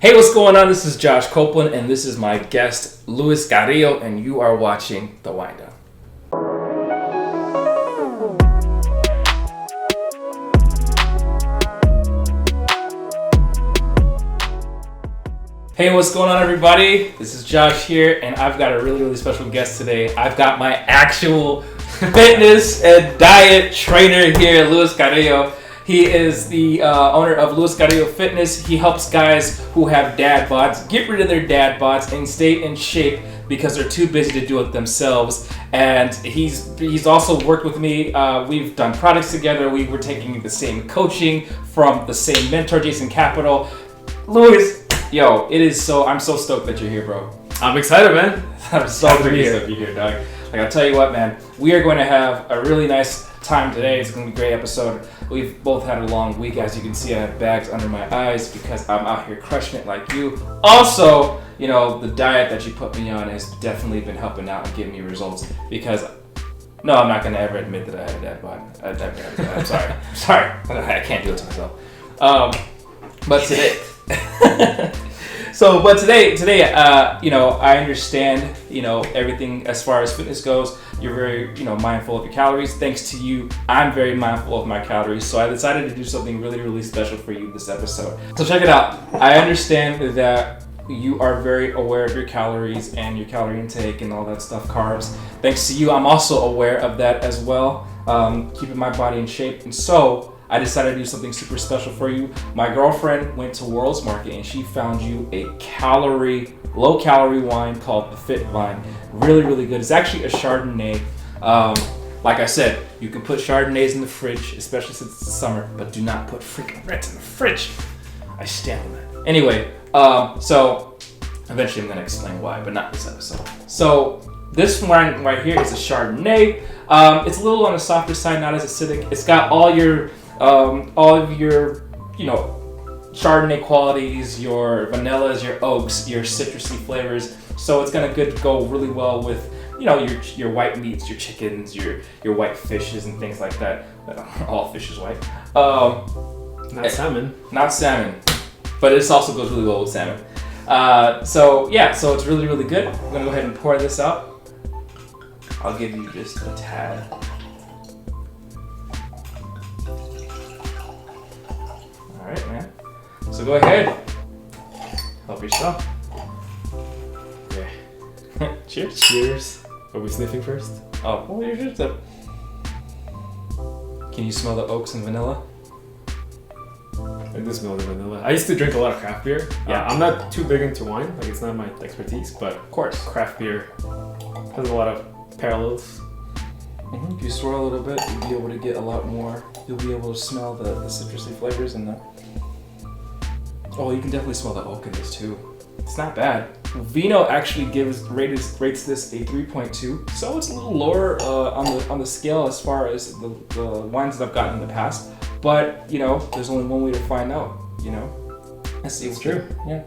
Hey, what's going on? This is Josh Copeland, and this is my guest, Luis Carillo, and you are watching The Wind Down. Hey, what's going on, everybody? This is Josh here, and I've got a really special guest today. I've got my actual fitness and diet trainer here, Luis Carillo. He is the owner of Luis Carillo Fitness. He helps guys who have dad bods get rid of their dad bods and stay in shape because they're too busy to do it themselves. And he's also worked with me. We've done products together. We were taking the same coaching from the same mentor, Jason Capital. Luis, yo, I'm so stoked that you're here, bro. I'm excited, man. I'm so stoked to be here, dog. Like, I'll tell you what, man, we are going to have a really nice time today. It's going to be a great episode. We've both had a long week. As you can see, I have bags under my eyes because I'm out here crushing it like you. Also, you know, the diet that you put me on has definitely been helping out and giving me results because, no, I'm not going to ever admit that I had a dad bod. I'm sorry. I can't do it to myself. But today... But today, you know, I understand, you know, everything as far as fitness goes. You're very, you know, mindful of your calories. Thanks to you, I'm very mindful of my calories. So I decided to do something really special for you this episode. So check it out. I understand that you are very aware of your calories and your calorie intake and all that stuff, carbs. Thanks to you, I'm also aware of that as well, keeping my body in shape. And so I decided to do something super special for you. My girlfriend went to World's Market and she found you a low calorie wine called the Fit Vine. Really good. It's actually a Chardonnay. Like I said, you can put Chardonnays in the fridge, especially since it's the summer, but do not put freaking reds in the fridge. I stand on that. Anyway, so eventually I'm gonna explain why, but not this episode. So this wine right here is a Chardonnay. It's a little on the softer side, not as acidic. It's got all of your, you know, Chardonnay qualities, your vanillas, your oaks, your citrusy flavors. So it's gonna go really well with, you know, your white meats, your chickens, your white fishes and things like that. All fish is white. Not salmon, but it also goes really well with salmon. So it's really good. I'm gonna go ahead and pour this out. I'll give you just a tad. All right, man. So go ahead. Help yourself. Okay. Cheers. Cheers. Are we sniffing first? Oh, well, you're just a... Can you smell the oaks and vanilla? I do smell the vanilla. I used to drink a lot of craft beer. Yeah, I'm not too big into wine. Like, it's not my expertise, but of course, craft beer has a lot of parallels. Mm-hmm. If you swirl a little bit, you'll be able to get a lot more. You'll be able to smell the citrusy flavors and the... Oh, you can definitely smell the oak in this too. It's not bad. Vino actually rates this a 3.2, so it's a little lower on the scale as far as the wines that I've gotten in the past. But you know, there's only one way to find out. You know, let's see. It's true. Yeah.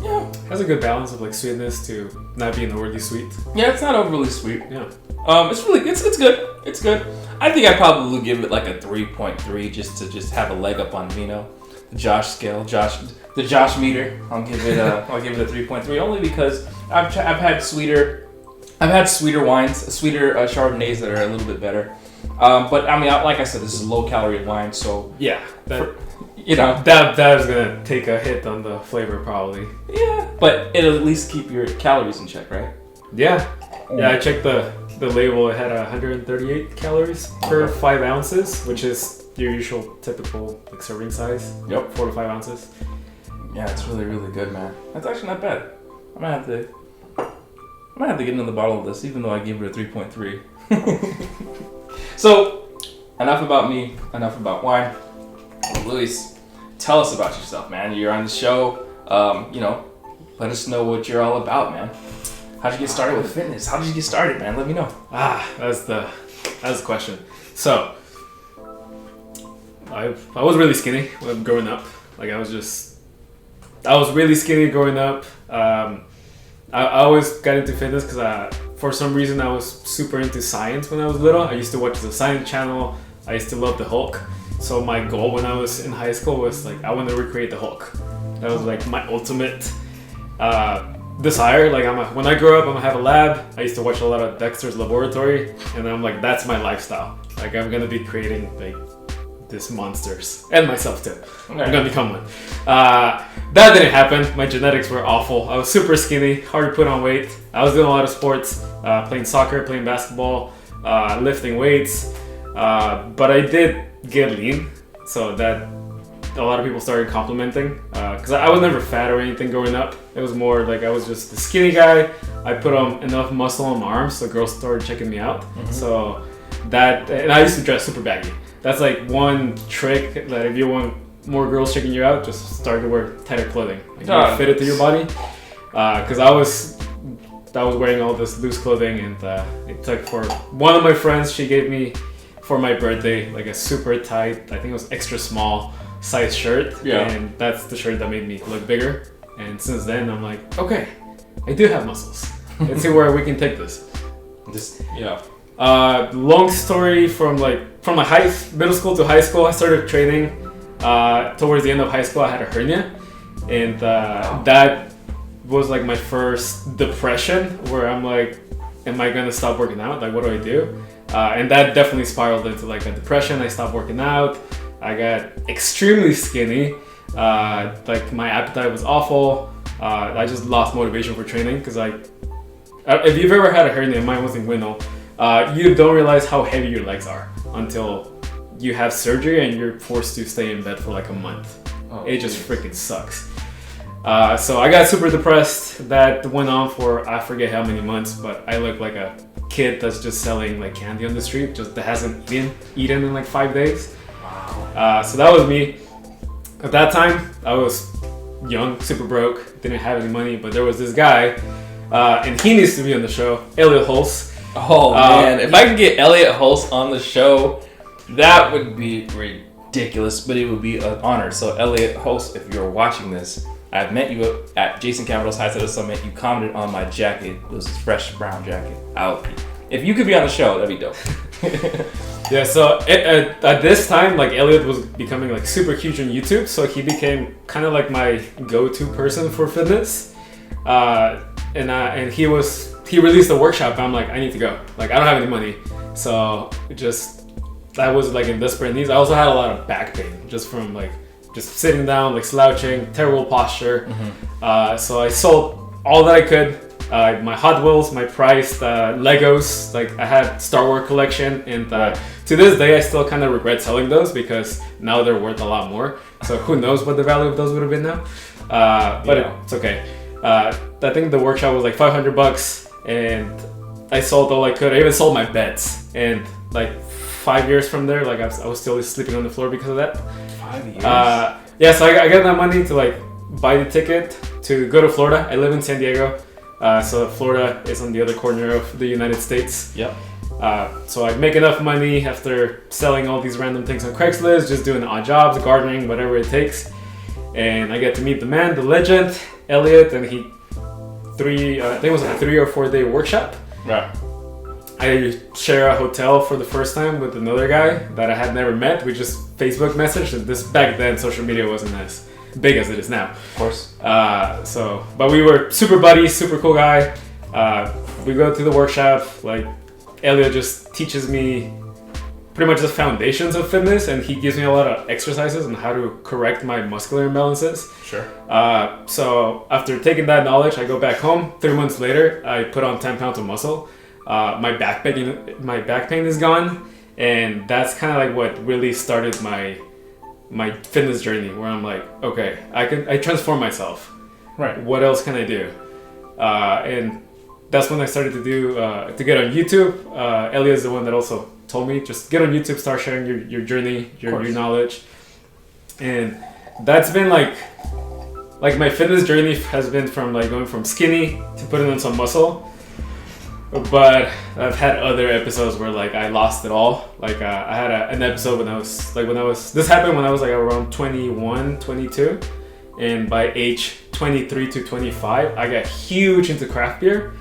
Yeah. Has a good balance of like sweetness to not being overly sweet. Yeah, it's not overly sweet. Yeah. It's good. It's good. I think I'd probably give it like a 3.3 just to have a leg up on Vino. The Josh scale, the Josh meter. I'll give it a 3.3 only because I've had sweeter wines, sweeter Chardonnays that are a little bit better. But I mean, like I said, this is a low calorie wine, so yeah, that is gonna take a hit on the flavor probably. Yeah, but it'll at least keep your calories in check, right? Yeah. Yeah, I checked the label. It had 138 calories per 5 ounces, which is your usual typical like serving size. Yep, 4 to 5 ounces. Yeah, it's really good, man. That's actually not bad. I might have to get another bottle of this, even though I gave it a 3.3. So, enough about me. Enough about wine. Luis, tell us about yourself, man. You're on the show. You know, let us know what you're all about, man. How'd you get started with fitness? How did you get started, man? Let me know. That's the question. So, I was really skinny when growing up. Like I was really skinny growing up. I always got into fitness because for some reason I was super into science when I was little. I used to watch the Science Channel. I used to love the Hulk. So my goal when I was in high school was like, I want to recreate the Hulk. That was like my ultimate desire. Like when I grow up, I'm gonna have a lab. I used to watch a lot of Dexter's Laboratory, and I'm like, that's my lifestyle. Like I'm gonna be creating like these monsters, and myself too. Okay. I'm gonna become one. That didn't happen. My genetics were awful. I was super skinny, hard to put on weight. I was doing a lot of sports, playing soccer, playing basketball, lifting weights. But I did get lean, so that a lot of people started complimenting. Because I was never fat or anything growing up. It was more like I was just a skinny guy. I put on enough muscle on my arms, so girls started checking me out. Mm-hmm. So that, and I used to dress super baggy. That's like one trick that if you want more girls checking you out, just start to wear tighter clothing. Like fit it to your body. Because I was wearing all this loose clothing, and it took for one of my friends, she gave me for my birthday like a super tight, I think it was extra small size shirt. Yeah. And that's the shirt that made me look bigger. And since then I'm like, okay, I do have muscles. Let's see where we can take this. Long story from my middle school to high school, I started training. Towards the end of high school, I had a hernia, and that was like my first depression, where I'm like, am I gonna stop working out? Like, what do I do? And that definitely spiraled into like a depression. I stopped working out. I got extremely skinny. Like my appetite was awful. I just lost motivation for training because if you've ever had a hernia, mine was inguinal. You don't realize how heavy your legs are until you have surgery and you're forced to stay in bed for like a month. It just freaking sucks. So I got super depressed. That went on for I forget how many months, but I look like a kid that's just selling like candy on the street, just that hasn't eaten in like 5 days. Wow. So that was me. At that time, I was young, super broke, didn't have any money, but there was this guy, and he needs to be on the show, Elliot Hulse. Oh man, if I could get Elliot Hulse on the show, that would be ridiculous, but it would be an honor. So Elliot Hulse, if you're watching this, I've met you at Jason Capital's High Setter Summit. You commented on my jacket. It was this fresh brown jacket. If you could be on the show, that'd be dope. Yeah, so at this time, like Elliot was becoming like super huge on YouTube, so he became kind of like my go-to person for fitness. And he released a workshop, and I'm like, I need to go. Like, I don't have any money, so I was like in desperate needs. I also had a lot of back pain just from like just sitting down, like slouching, terrible posture. Mm-hmm. So I sold all that I could. My Hot Wheels, my prized Legos, like I had Star Wars collection, and to this day I still kind of regret selling those because now they're worth a lot more. So who knows what the value of those would have been now? But it's okay. I think the workshop was like $500, and I sold all I could. I even sold my beds, and like 5 years from there, like I was still sleeping on the floor because of that. 5 years. So I got that money to like buy the ticket to go to Florida. I live in San Diego. So Florida is on the other corner of the United States. Yep. So I make enough money after selling all these random things on Craigslist, just doing odd jobs, gardening, whatever it takes. And I get to meet the man, the legend, Elliot, and I think it was a 3 or 4 day workshop. Right. I share a hotel for the first time with another guy that I had never met. We just Facebook messaged, and back then social media wasn't as big as it is now. Of course. But we were super buddies, super cool guy. We go to the workshop, like Elliot just teaches me pretty much the foundations of fitness, and he gives me a lot of exercises on how to correct my muscular imbalances. Sure. So after taking that knowledge, I go back home. 3 months later, I put on 10 pounds of muscle. My back pain is gone, and that's kind of like what really started my fitness journey, where I'm like, okay, I transform myself. Right. What else can I do? And that's when I started to get on YouTube. Elliot's the one that also told me, just get on YouTube, start sharing your journey, your knowledge. And that's been like my fitness journey has been from like going from skinny to putting on some muscle. But I've had other episodes where like I lost it all. Like I had an episode this happened when I was like around 21, 22. And by age 23 to 25, I got huge into craft beer.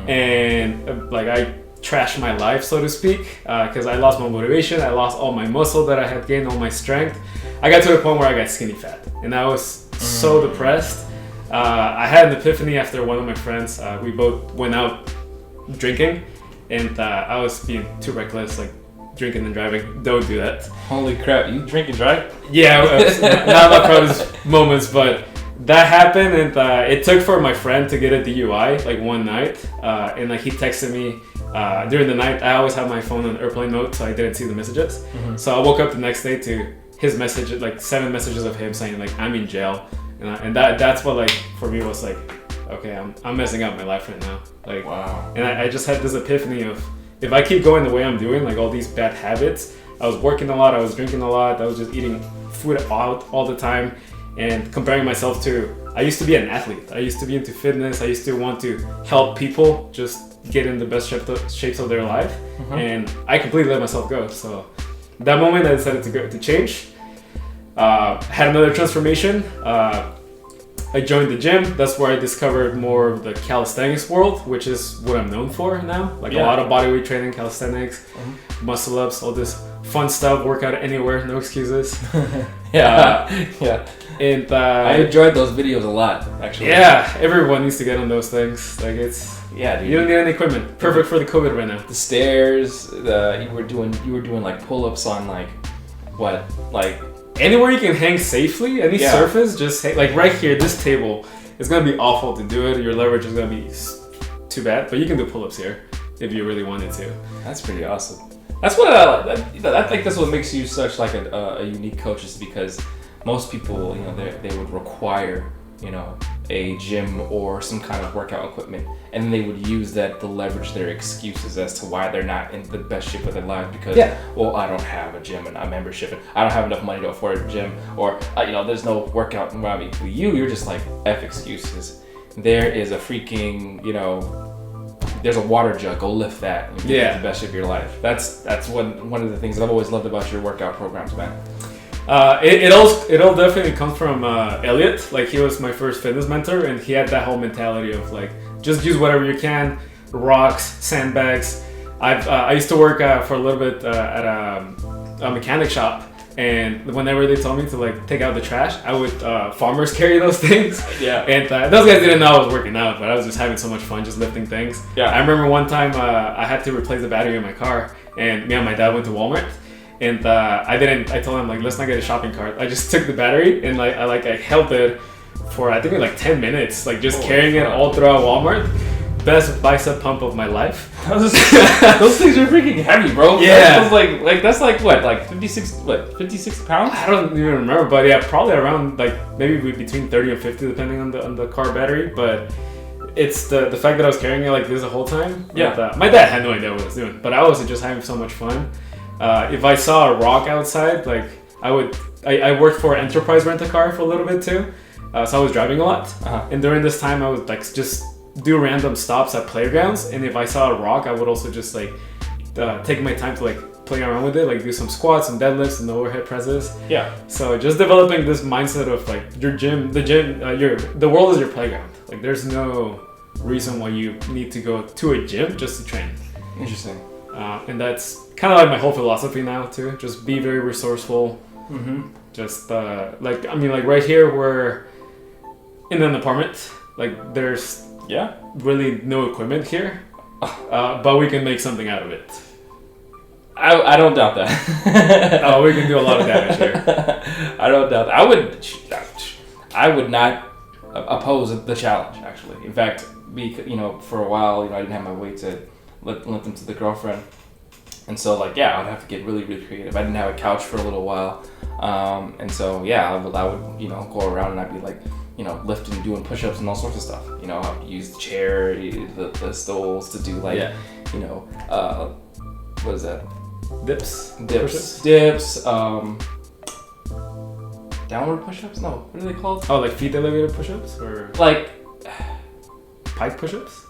and like I trashed my life, so to speak, because I lost my motivation. I lost all my muscle that I had gained, all my strength. I got to the point where I got skinny fat, and I was so depressed. I had an epiphany after one of my friends. We both went out drinking, and I was being too reckless, like drinking and driving. Don't do that. Holy crap, you drink and drive? Yeah, not my proudest moments, but that happened, and it took for my friend to get a DUI like one night, and like he texted me during the night. I always have my phone on airplane mode, so I didn't see the messages. So I woke up the next day to his message, like 7 messages of him saying like I'm in jail, and that's what like for me was like, okay, I'm messing up my life right now. Like, wow. And I just had this epiphany of, if I keep going the way I'm doing, like all these bad habits, I was working a lot, I was drinking a lot, I was just eating food out all the time, and comparing myself to, I used to be an athlete, I used to be into fitness, I used to want to help people just get in the best shapes of their life, and I completely let myself go. So that moment I decided to change. Had another transformation. I joined the gym. That's where I discovered more of the calisthenics world, which is what I'm known for now. Like a lot of bodyweight training, calisthenics, muscle ups, all this fun stuff. Work out anywhere, no excuses. Yeah. And I enjoyed those videos a lot, actually. Yeah, everyone needs to get on those things. Like it's dude. You don't need any equipment. Perfect for the COVID right now. The stairs. You were doing like pull-ups on like what, like. Anywhere you can hang safely, any surface, just hang, like right here, this table, it's gonna be awful to do it. Your leverage is gonna be too bad, but you can do pull-ups here if you really wanted to. That's pretty awesome. That's what I think. That's what makes you such like a unique coach, is because most people, they would require, a gym or some kind of workout equipment, and they would use that to leverage their excuses as to why they're not in the best shape of their life, because well, I don't have a gym and a membership, and I don't have enough money to afford a gym, or there's no workout around me. For you're just like F excuses. There is a freaking there's a water jug, go lift that and get the best shape of your life. That's one of the things that I've always loved about your workout programs, man. It all definitely comes from Elliot. Like, he was my first fitness mentor, and he had that whole mentality of like, just use whatever you can, rocks, sandbags. I used to work for a little bit at a mechanic shop, and whenever they told me to like take out the trash, I would farmers carry those things. Yeah. And those guys didn't know I was working out, but I was just having so much fun just lifting things. Yeah. I remember one time I had to replace the battery in my car, and me and my dad went to Walmart. And I told him like, let's not get a shopping cart. I just took the battery and like I held it for I think like 10 minutes, like just carrying it all throughout Walmart. Best bicep pump of my life. Those things are freaking heavy, bro. Yeah. That's like what, like 56 pounds? I don't even remember, but yeah, probably around like maybe between 30 and 50 depending on the car battery. But it's the fact that I was carrying it like this the whole time. Yeah. My dad had no idea what I was doing, but I was just having so much fun. If I saw a rock outside, like I worked for Enterprise Rent-A-Car for a little bit too, so I was driving a lot. And during this time, I would like just do random stops at playgrounds, and if I saw a rock, I would also just like take my time to like play around with it, like do some squats and deadlifts and overhead presses. Yeah. So just developing this mindset of like the world is your playground. Like there's no reason why you need to go to a gym just to train. Interesting. And that's kind of like my whole philosophy now too. Just be very resourceful. Just like right here we're in an apartment. Like there's really no equipment here, but we can make something out of it. I don't doubt that. We can do a lot of damage here. I don't doubt that. I would not oppose the challenge, actually. In fact, for a while, I didn't have my way to lent them to the girlfriend, and so I'd have to get really, really creative. I didn't have a couch for a little while, and so I would go around and I'd be like, lifting, doing push-ups and all sorts of stuff. I'd use the chair, the stools to do what is that? Dips, downward push-ups? No, what are they called? Oh, like feet elevator push-ups or like pike push-ups?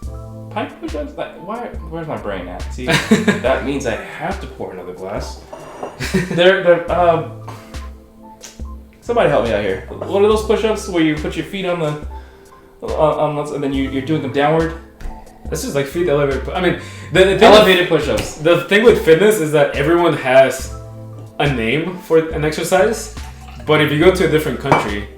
Pike push-ups? Where's my brain at? See, that means I have to pour another glass. Somebody help me out here. What are those push-ups where you put your feet on and then you're doing them downward? That's just like feet elevator. I mean, the thing Elevated push-ups. The thing with fitness is that everyone has a name for an exercise, but if you go to a different country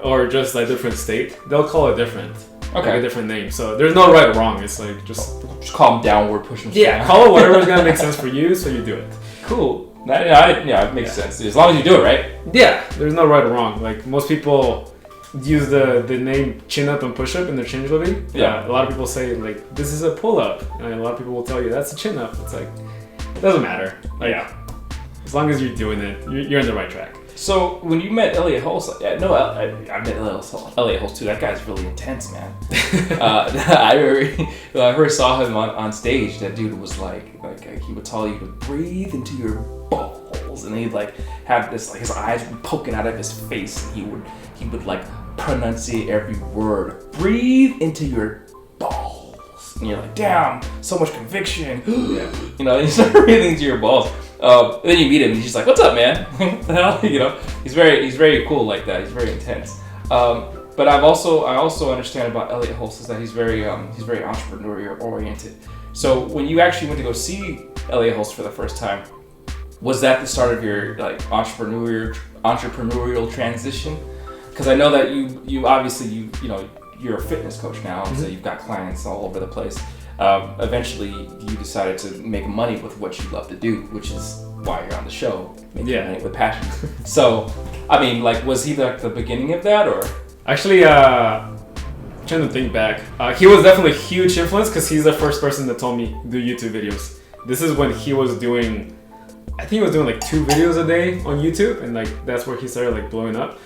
or just like different state, they'll call it different. Okay. Like a different name. So there's no right or wrong. It's like just call them downward push-ups. Yeah, call it whatever's gonna make sense for you, so you do it. Cool. It makes sense. As long as you do it, right? Yeah, there's no right or wrong. Like most people use the name chin up and push up interchangeably. Yeah. A lot of people say like this is a pull up, and a lot of people will tell you that's a chin up. It's like it doesn't matter. Like, as long as you're doing it, you're in the right track. So when you met Elliot Hulse, I met Elliot Hulse too. That guy's really intense, man. I remember when I first saw him on stage. That dude was like he would tell you to breathe into your balls, and he'd like have this like his eyes would be poking out of his face, and he would like pronunciate every word. Breathe into your balls, and you're like, damn, so much conviction. You know, you start breathing into your balls. Then you meet him and he's just like, what's up, man? What the hell? You know, he's very cool like that. He's very intense. But I also understand about Elliot Hulse is that he's very entrepreneurial oriented. So when you actually went to go see Elliot Hulse for the first time, was that the start of your like entrepreneurial transition? Because I know that you obviously you know you're a fitness coach now, so you've got clients all over the place. Eventually you decided to make money with what you love to do, which is why you're on the show, making money with passion. So, I mean, like, was he like the beginning of that, or? Actually, trying to think back, he was definitely a huge influence because he's the first person that told me do YouTube videos. This is when he was doing, I think he was doing like 2 videos a day on YouTube, and like that's where he started like blowing up.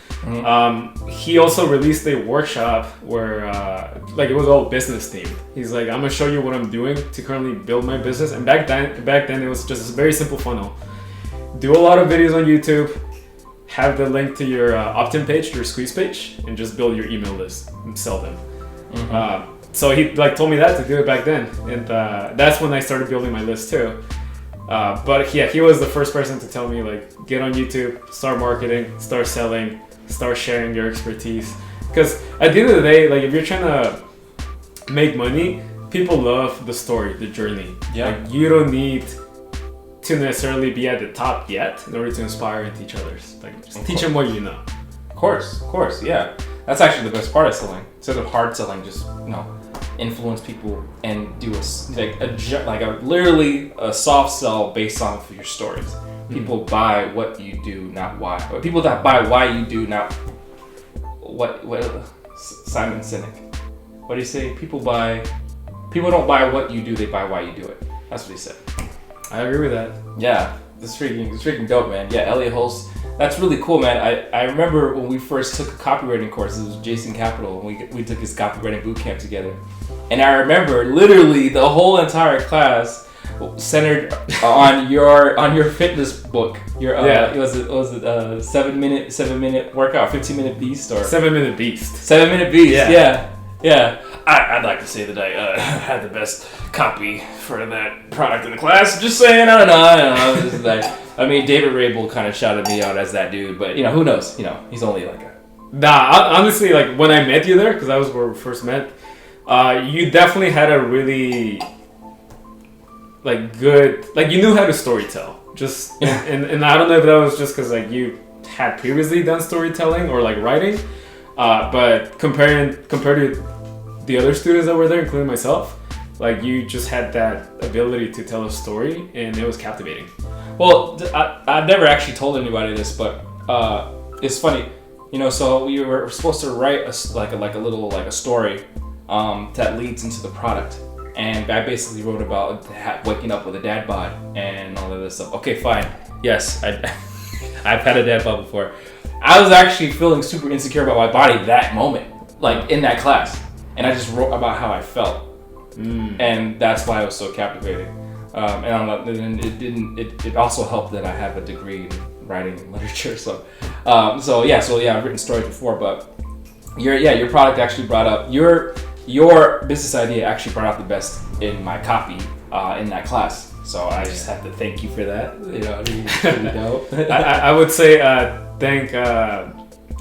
He also released a workshop where like it was all business themed. He's like, I'm gonna show you what I'm doing to currently build my business. And back then it was just a very simple funnel. Do a lot of videos on YouTube, have the link to your opt-in page, to your squeeze page, and just build your email list and sell them. So he like told me that to do it back then, and that's when I started building my list too. But yeah, he was the first person to tell me like, get on YouTube, start marketing, start selling, start sharing your expertise. Because at the end of the day, like if you're trying to make money, people love the story, the journey. Like you don't need to necessarily be at the top yet in order to inspire and teach others. Like just teach them what you know. Of course, yeah. That's actually the best part of selling. Instead of hard selling, just influence people and do literally a soft sell based off of your stories. People buy what you do, not why. Or people that buy why you do, not what Simon Sinek. What do you say? People don't buy what you do, they buy why you do it. That's what he said. I agree with that. Yeah, it's freaking dope, man. Yeah, Elliot Hulse. That's really cool, man. I remember when we first took a copywriting course, it was Jason Capital, and we took his copywriting boot camp together. And I remember literally the whole entire class centered on your fitness book. Was it 7 minute workout, 15-minute beast, or 7 minute beast? 7 minute beast. Yeah. I'd like to say that I had the best copy for that product in the class. Just saying, I don't know. I mean, David Rabel kind of shouted me out as that dude, but who knows? He's only like a. Nah, honestly, like when I met you there, because that was where we first met. You definitely had a really good, like you knew how to storytell. Just and I don't know if that was just because like you had previously done storytelling or like writing, but compared to the other students that were there, including myself, like you just had that ability to tell a story, and it was captivating. Well, I've never actually told anybody this, but it's funny, So we were supposed to write a story that leads into the product, and I basically wrote about waking up with a dad bod and all of this stuff. Okay, fine. Yes, I've had a dad bod before. I was actually feeling super insecure about my body that moment, like in that class, and I just wrote about how I felt, and that's why it was so captivating. And it also helped that I have a degree in writing and literature. So I've written stories before, but your product actually brought up your business idea actually brought out the best in my copy in that class. So I just have to thank you for that. It's really dope. I would say thank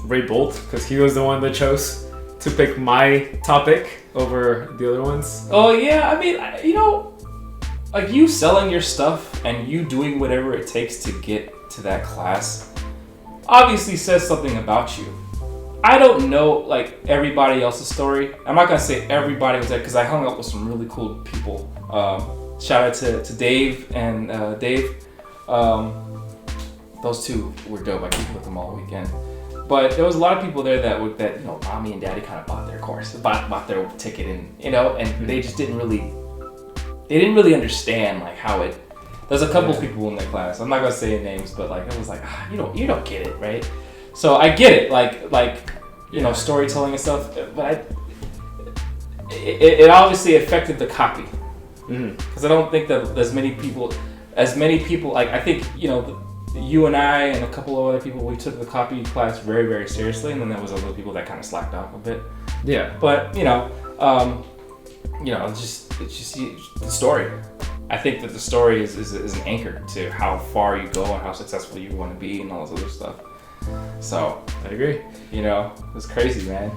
Ray Bolt, because he was the one that chose to pick my topic over the other ones? Oh yeah, I mean, you know, like you selling your stuff and you doing whatever it takes to get to that class obviously says something about you. I don't know like everybody else's story. I'm not gonna say everybody was there because I hung up with some really cool people. Shout out to Dave and Dave. Those two were dope. I keep with them all weekend. But there was a lot of people there that you know, mommy and daddy kind of bought their course, bought their ticket, and you know, and they just didn't really understand like how it. There's a couple people in that class. I'm not gonna say names, but like it was like you don't get it, right? So I get it, like you know, storytelling and stuff, but it obviously affected the copy because I don't think that as many people like I think you know. You and I and a couple of other people, we took the copy class very, very seriously, and then there was other people that kind of slacked off a bit. Yeah. But it's just the story. I think that the story is an anchor to how far you go and how successful you want to be and all this other stuff. So I agree. You know, it's crazy, man.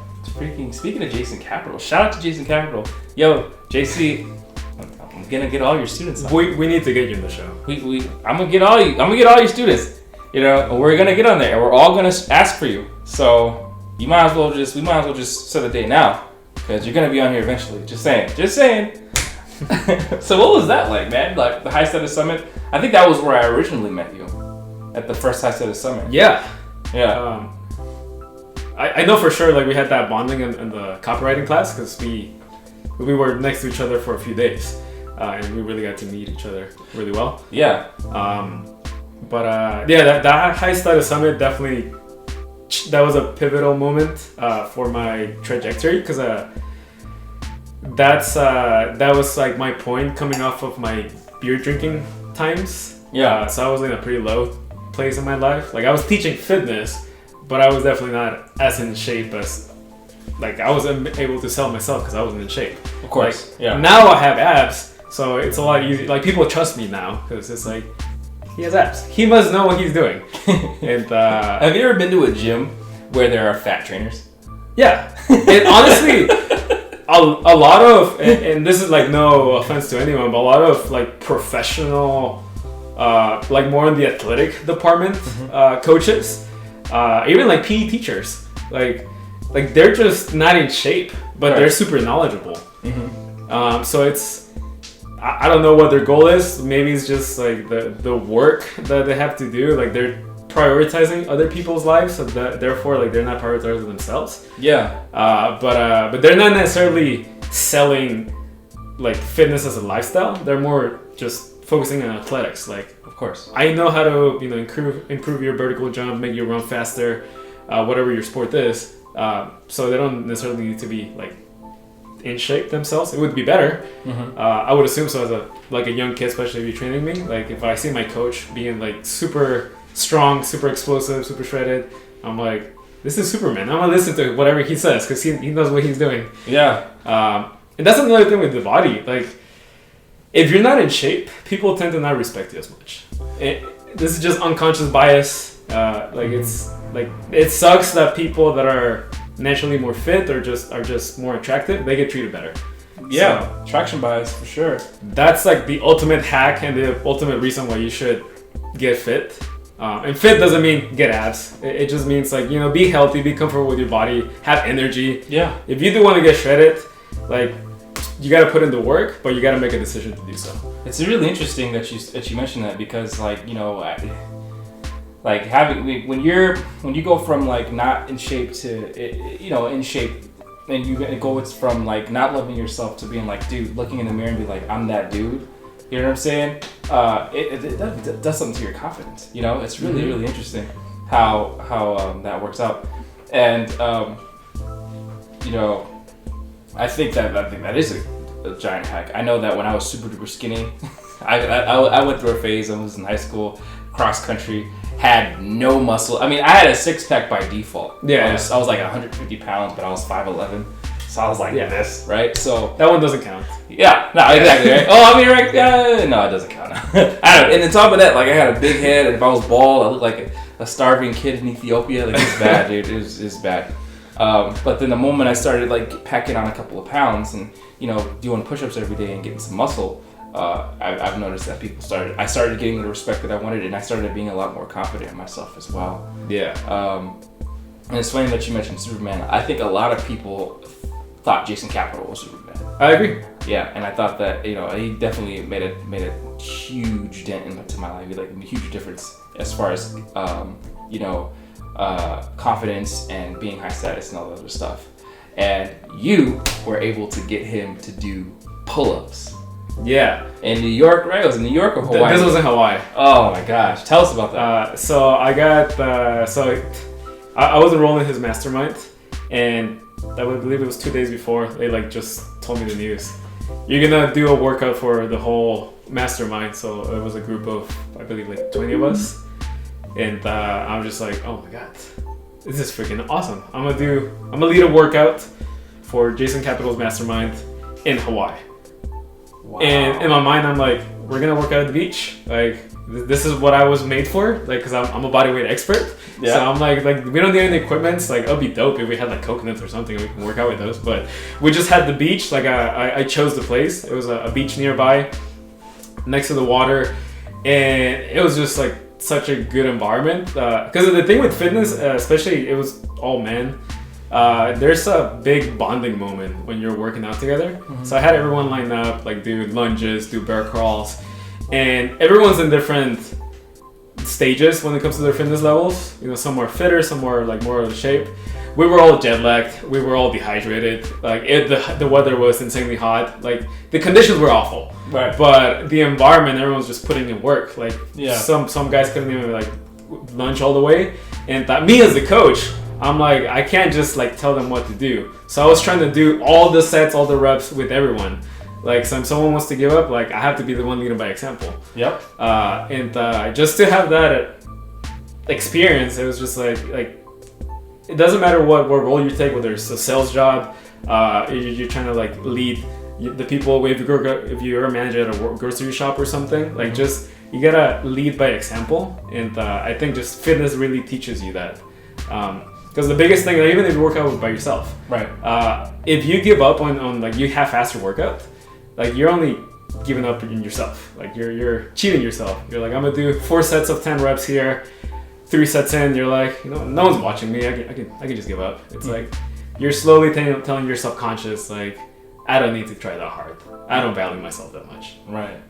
Speaking of Jason Capital, shout out to Jason Capital. Yo, JC. I'm gonna get all your students on. We need to get you in the show. I'm gonna get all your students. You know, and we're gonna get on there, and we're all gonna ask for you. So we might as well just set a date now, because you're gonna be on here eventually. Just saying. So what was that like, man? Like the High Status Summit? I think that was where I originally met you, at the first High Status Summit. Yeah. I know for sure. Like we had that bonding in the copywriting class because we were next to each other for a few days. And we really got to meet each other really well. Yeah. That High Status Summit definitely, that was a pivotal moment for my trajectory because that was like my point coming off of my beer drinking times. Yeah. So I was in a pretty low place in my life. Like I was teaching fitness, but I was definitely not as in shape as, like I wasn't able to sell myself because I wasn't in shape. Of course. Like, now I have abs. So it's a lot easier. Like people trust me now because it's like he has abs. He must know what he's doing. And have you ever been to a gym where there are fat trainers? Yeah. And honestly, a lot of and this is like no offense to anyone, but a lot of like professional, like more in the athletic department, coaches, even like PE teachers, like they're just not in shape, but they're super knowledgeable. So it's. I don't know what their goal is. Maybe it's just like the work that they have to do. Like they're prioritizing other people's lives, so that therefore like they're not prioritizing themselves. Yeah. But they're not necessarily selling like fitness as a lifestyle. They're more just focusing on athletics. Like, of course, I know how to improve your vertical jump, make you run faster, whatever your sport is. So they don't necessarily need to be like in shape themselves. It would be better. I would assume so as a young kid, especially if you're training me. Like if I see my coach being like super strong, super explosive, super shredded, I'm like, this is Superman. I'm gonna listen to whatever he says because he knows what he's doing. Yeah. And that's another thing with the body. Like if you're not in shape, people tend to not respect you as much. This is just unconscious bias. It's like it sucks that people that are naturally more fit or are just more attractive, they get treated better. Yeah, so, attraction bias for sure. That's like the ultimate hack and the ultimate reason why you should get fit. And fit doesn't mean get abs. It just means like, be healthy, be comfortable with your body, have energy. Yeah. If you do want to get shredded, like you got to put in the work, but you got to make a decision to do so. It's really interesting that you mentioned that because when you go from like not in shape to in shape, and you go from like not loving yourself to being like, dude, looking in the mirror and be like, I'm that dude. You know what I'm saying? It does something to your confidence. It's really really interesting how that works out, and I think that is a giant hack. I know that when I was super duper skinny, I went through a phase. I was in high school, cross country. Had no muscle. I mean, I had a six-pack by default. Yeah. I was like 150 pounds, but I was 5'11". So I was like this, right? So that one doesn't count. Yeah, no, exactly, right? Oh, I mean, right? No, it doesn't count. I don't know. And on top of that, like I had a big head, and if I was bald, I looked like a starving kid in Ethiopia. Like it's bad, dude. It's bad. But then the moment I started like packing on a couple of pounds and, you know, doing push-ups every day and getting some muscle, I've noticed that I started getting the respect that I wanted, and I started being a lot more confident in myself as well. Yeah. And it's funny that you mentioned Superman. I think a lot of people thought Jason Capital was Superman. I agree. Yeah, and I thought that, you know, he definitely made a huge dent into my life, like a huge difference as far as, you know, confidence and being high status and all that other stuff. And you were able to get him to do pull-ups. Yeah. In New York, right? It was in New York or Hawaii? This was in Hawaii. Oh my gosh. Tell us about that. So I got, I was enrolled in his mastermind, and I would believe it was 2 days before they like just told me the news. You're gonna do a workout for the whole mastermind. So it was a group of, I believe, like 20 of us. And I'm just like, oh my God, this is freaking awesome. I'm gonna lead a workout for Jason Capital's mastermind in Hawaii. Wow. And in my mind, I'm like, we're gonna work out at the beach. Like, this is what I was made for. Like, cause I'm a bodyweight expert. Yeah. So I'm like we don't need any equipment. Like, it'll be dope if we had like coconuts or something and we can work out with those. But we just had the beach. Like, I chose the place. It was a beach nearby, next to the water, and it was just like such a good environment. Because the thing with fitness, especially it was all men. There's a big bonding moment when you're working out together. Mm-hmm. So I had everyone line up, like do lunges, do bear crawls, and everyone's in different stages when it comes to their fitness levels. You know, some are fitter, some are like more out of shape. We were all jet lagged. We were all dehydrated. Like the weather was insanely hot. Like the conditions were awful. Right. But the environment, everyone's just putting in work. Like some guys couldn't even like lunge all the way. And me as the coach, I'm like, I can't just like tell them what to do. So I was trying to do all the sets, all the reps with everyone. Like, so if someone wants to give up, like I have to be the one leading by example. Yep. And just to have that experience, it was just like it doesn't matter what role you take, whether it's a sales job, you're trying to like lead the people. If you're a manager at a grocery shop or something, like just you gotta lead by example. And I think just fitness really teaches you that. Because the biggest thing, even if you work out by yourself, right? If you give up on like you half-assed your workout, like you're only giving up in yourself. Like you're cheating yourself. You're like, I'm gonna do 4 sets of 10 reps here. 3 sets in, you're like, you know, no one's watching me. I can just give up. It's like you're slowly telling your subconscious, like, I don't need to try that hard. I don't value myself that much. Right.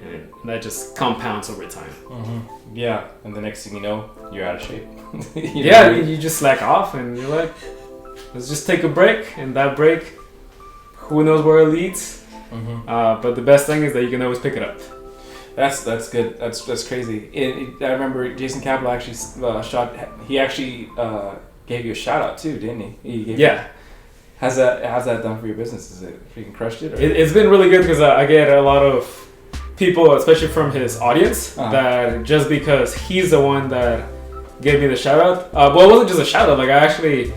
And that just compounds over time. Mm-hmm. Yeah. And the next thing you know, you're out of shape. You just slack off, and you're like, let's just take a break. And that break, who knows where it leads? Mm-hmm. But the best thing is that you can always pick it up. That's good. That's crazy. I remember Jason Capital actually gave you a shout out too, didn't he? How's that done for your business? Is it freaking crushed it? It's been really good because I get a lot of people, especially from his audience, that just because he's the one that gave me the shout out. Well, it wasn't just a shout out. Like I actually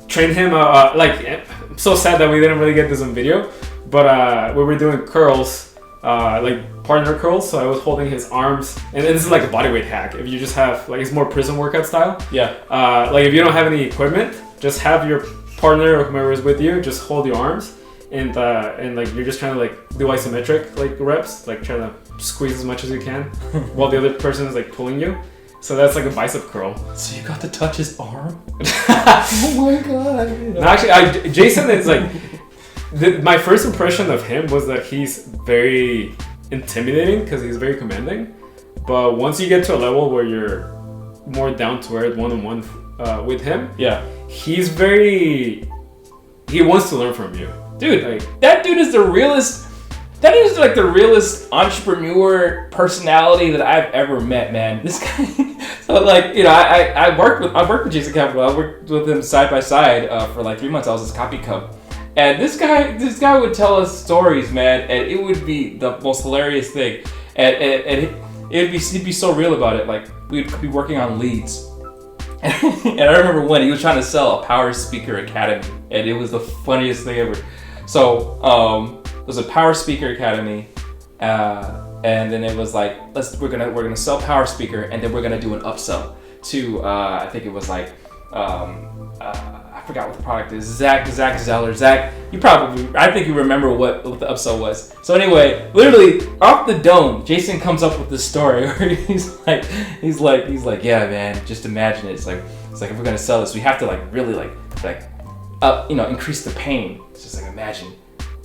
trained him. Like I'm so sad that we didn't really get this on video, but we were doing curls, like partner curls. So I was holding his arms, and this is like a bodyweight hack. If you just have like, it's more prison workout style. Yeah. Like if you don't have any equipment, just have your partner or whomever is with you just hold your arms, and like you're just trying to like do isometric like reps, like trying to squeeze as much as you can while the other person is like pulling you. So that's like a bicep curl. So you got to touch his arm? Oh my god. No, actually, Jason is like, my first impression of him was that he's very intimidating because he's very commanding. But once you get to a level where you're more down to earth one-on-one with him, he wants to learn from you. Dude, like, that dude is the realest. That is like the realest entrepreneur personality that I've ever met, man. This guy. So like, you know, I worked with Jason Capital. I worked with him side by side for like 3 months. I was his copy cub, and this guy would tell us stories, man, and it would be the most hilarious thing, and he'd be so real about it. Like we'd be working on leads, and I remember when he was trying to sell a Power Speaker Academy, and it was the funniest thing ever. So it was a Power Speaker Academy, and then it was like, we're gonna sell Power Speaker, and then we're gonna do an upsell to I think it was like I forgot what the product is. Zach Zeller. Zach, I think you remember what the episode was. So anyway, literally off the dome, Jason comes up with this story where he's like, yeah, man, just imagine it. It's like if we're gonna sell this, we have to like really increase the pain. It's just like imagine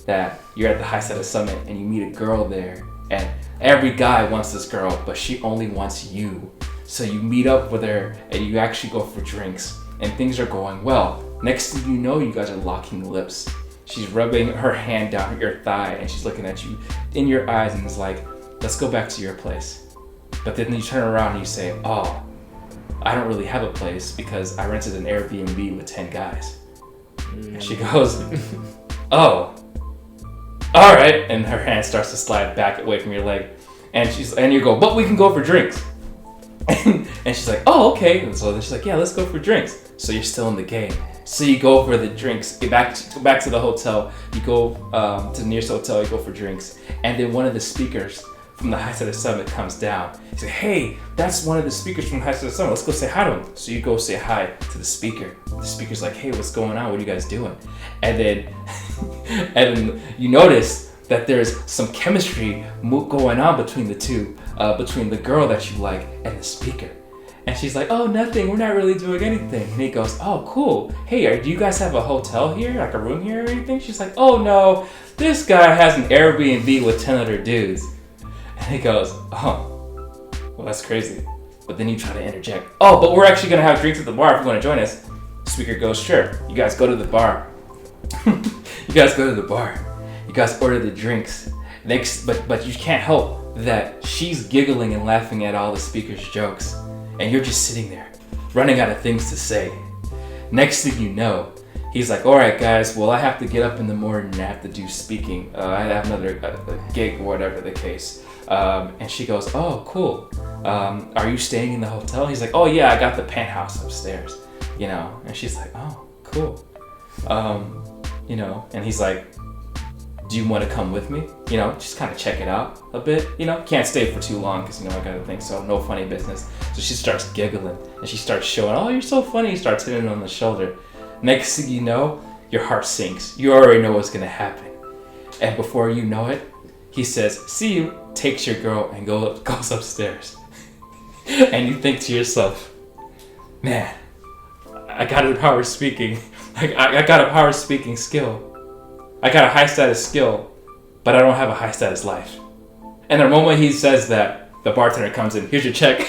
that you're at the High Status Summit and you meet a girl there, and every guy wants this girl, but she only wants you. So you meet up with her and you actually go for drinks and things are going well. Next thing you know, you guys are locking lips. She's rubbing her hand down your thigh and she's looking at you in your eyes and is like, let's go back to your place. But then you turn around and you say, oh, I don't really have a place because I rented an Airbnb with 10 guys. And she goes, oh, all right. And her hand starts to slide back away from your leg. And you go, but we can go for drinks. And she's like, oh, okay. And so then she's like, yeah, let's go for drinks. So you're still in the game. So you go for the drinks, go back to the hotel. You go to the nearest hotel, you go for drinks. And then one of the speakers from the High Status Summit comes down. He's like, hey, that's one of the speakers from the High Status Summit. Let's go say hi to him. So you go say hi to the speaker. The speaker's like, hey, what's going on? What are you guys doing? And then you notice that there's some chemistry going on between the two, between the girl that you like and the speaker. And she's like, oh, nothing, we're not really doing anything. And he goes, oh, cool. Hey, do you guys have a hotel here, like a room here or anything? She's like, oh, no, this guy has an Airbnb with 10 other dudes. And he goes, oh, well, that's crazy. But then you try to interject, oh, but we're actually going to have drinks at the bar if you want to join us. The speaker goes, sure, you guys go to the bar. You guys order the drinks. But you can't help that she's giggling and laughing at all the speaker's jokes. And you're just sitting there, running out of things to say. Next thing you know, he's like, all right, guys, well, I have to get up in the morning and I have to do speaking. I have another gig or whatever the case. And she goes, oh, cool. Are you staying in the hotel? He's like, oh, yeah, I got the penthouse upstairs, And she's like, oh, cool. And he's like, do you want to come with me? Just kind of check it out a bit. Can't stay for too long because, I got to think so. No funny business. So she starts giggling and she starts showing, oh, you're so funny. He starts hitting her on the shoulder. Next thing you know, your heart sinks. You already know what's going to happen. And before you know it, he says, see you, takes your girl and goes upstairs. And you think to yourself, man, I got a power speaking. I got a power speaking skill. I got a high status skill, but I don't have a high status life. And the moment he says that, the bartender comes in, here's your check.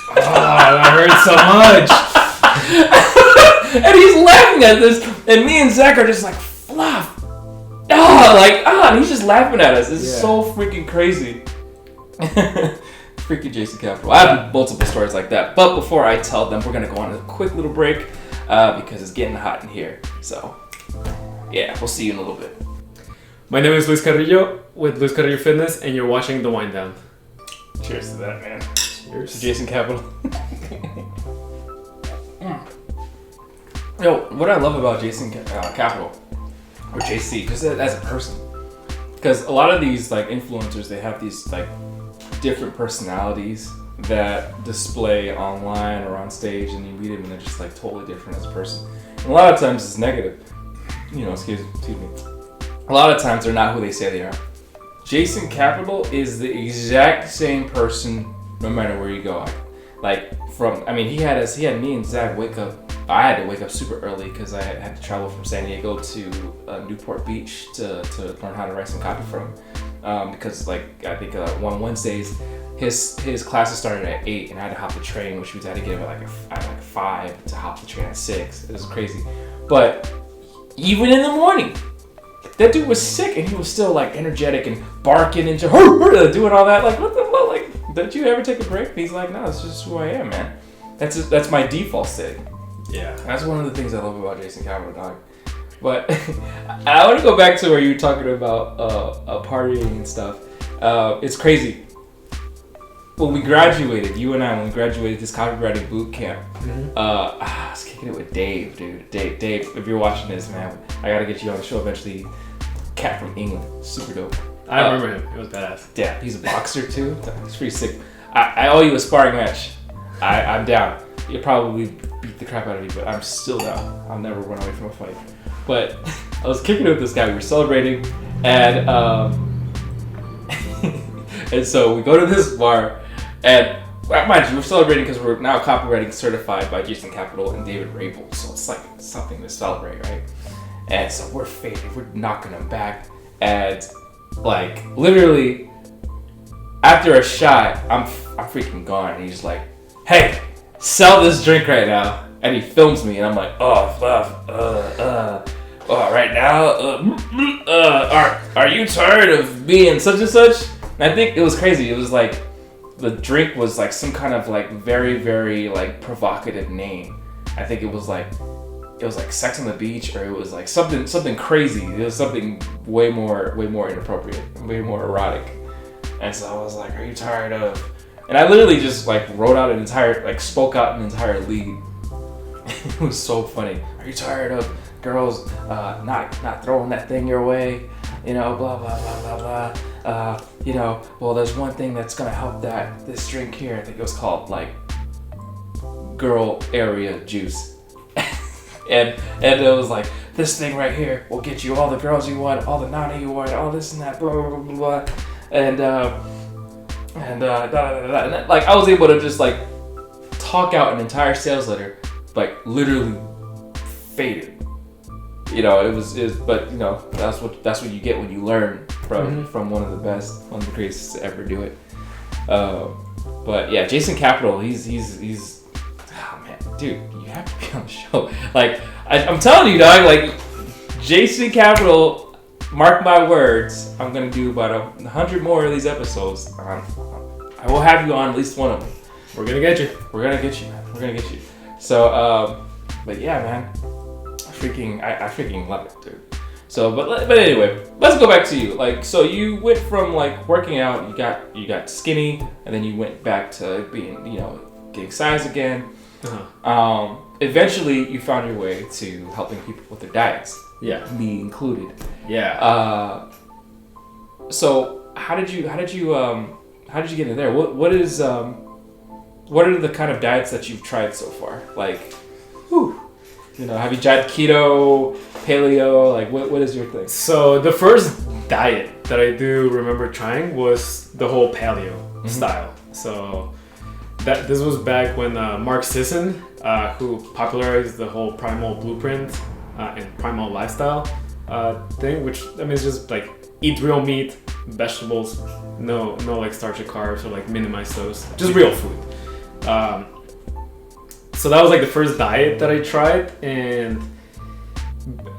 Oh, that hurts so much. And he's laughing at this, and me and Zach are just like, fluff. And he's just laughing at us. It's so freaking crazy. Freaking Jason Capital. I have multiple stories like that. But before I tell them, we're going to go on a quick little break because it's getting hot in here. So, yeah, we'll see you in a little bit. My name is Luis Carillo with Luis Carillo Fitness, and you're watching The Wind Down. Cheers to that, man. Cheers to Jason Capital. Yo, what I love about Jason Capital, or JC, just as a person, because a lot of these like influencers, they have these like different personalities that display online or on stage, and you meet them and they're just like totally different as a person. And a lot of times it's negative. Excuse me. A lot of times they're not who they say they are. Jason Capital is the exact same person no matter where you go. He had me and Zach wake up. I had to wake up super early because I had to travel from San Diego to Newport Beach to learn how to write some copy from him. Because I think one Wednesdays, his classes started at 8 and I had to hop the train, which means I had to get up at 5 to hop the train at 6. It was crazy. But even in the morning, that dude was sick and he was still like energetic and barking and doing all that. Like, what the fuck? Like, don't you ever take a break? And he's like, no, it's just who I am, man. That's my default state. Yeah. That's one of the things I love about Jason Capital, dog. But I want to go back to where you were talking about partying and stuff. It's crazy. When we graduated this copywriting boot camp, I was kicking it with Dave, dude. Dave, if you're watching this, man, I gotta get you on the show eventually. Cat from England, super dope. I remember him. He was badass. Yeah, he's a boxer too. He's pretty sick. I owe you a sparring match. I'm down. You'll probably beat the crap out of me, but I'm still down. I'll never run away from a fight. But I was kicking it with this guy. We were celebrating, and and so we go to this bar, and mind you, we're celebrating because we're now copywriting certified by Jason Capital and David Rabel. So it's like something to celebrate, right? And so we're faded. We're knocking him back, and like literally after a shot, I'm freaking gone. And he's like, "Hey, sell this drink right now." And he films me, and I'm like, right now, are you tired of being such and such? And I think it was crazy. It was like the drink was like some kind of like very, very like provocative name. I think it was like Sex on the Beach, or it was like something crazy. It was something way more inappropriate, way more erotic. And so I was like, "Are you tired of?" And I literally just like spoke out an entire lead. It was so funny. "Are you tired of girls not throwing that thing your way? You know, blah blah blah blah blah. You know, well, there's one thing that's gonna help this drink here. I think it was called like Girl Area Juice." and it was like, "This thing right here will get you all the girls you want, all the nana you want, all this and that, blah blah blah blah blah." And like I was able to just like talk out an entire sales letter, like literally faded. You know, it was, but you know, that's what you get when you learn from one of the greatest to ever do it. But yeah, Jason Capital, he's oh man, dude, you have to be on the show. Like I'm telling you, dog, like Jason Capital. Mark my words, I'm gonna do about 100 more of these episodes. I will have you on at least one of them. We're gonna get you. We're gonna get you, man. We're gonna get you. So, but yeah, man, I freaking love it, dude. So, but anyway, let's go back to you. Like, so you went from like working out, you got skinny, and then you went back to being, you know, getting size again. Uh-huh. Eventually, you found your way to helping people with their diets. Yeah, me included. Yeah. So how did you get in there? What are the kind of diets that you've tried so far? Like, you know, have you tried keto, paleo? Like, what is your thing? So the first diet that I do remember trying was the whole paleo style. So this was back when Mark Sisson, who popularized the whole primal blueprint and primal lifestyle thing, which I mean, it's just like eat real meat, vegetables, no like starchy carbs, or like minimize those, just real food. So that was like the first diet that I tried, and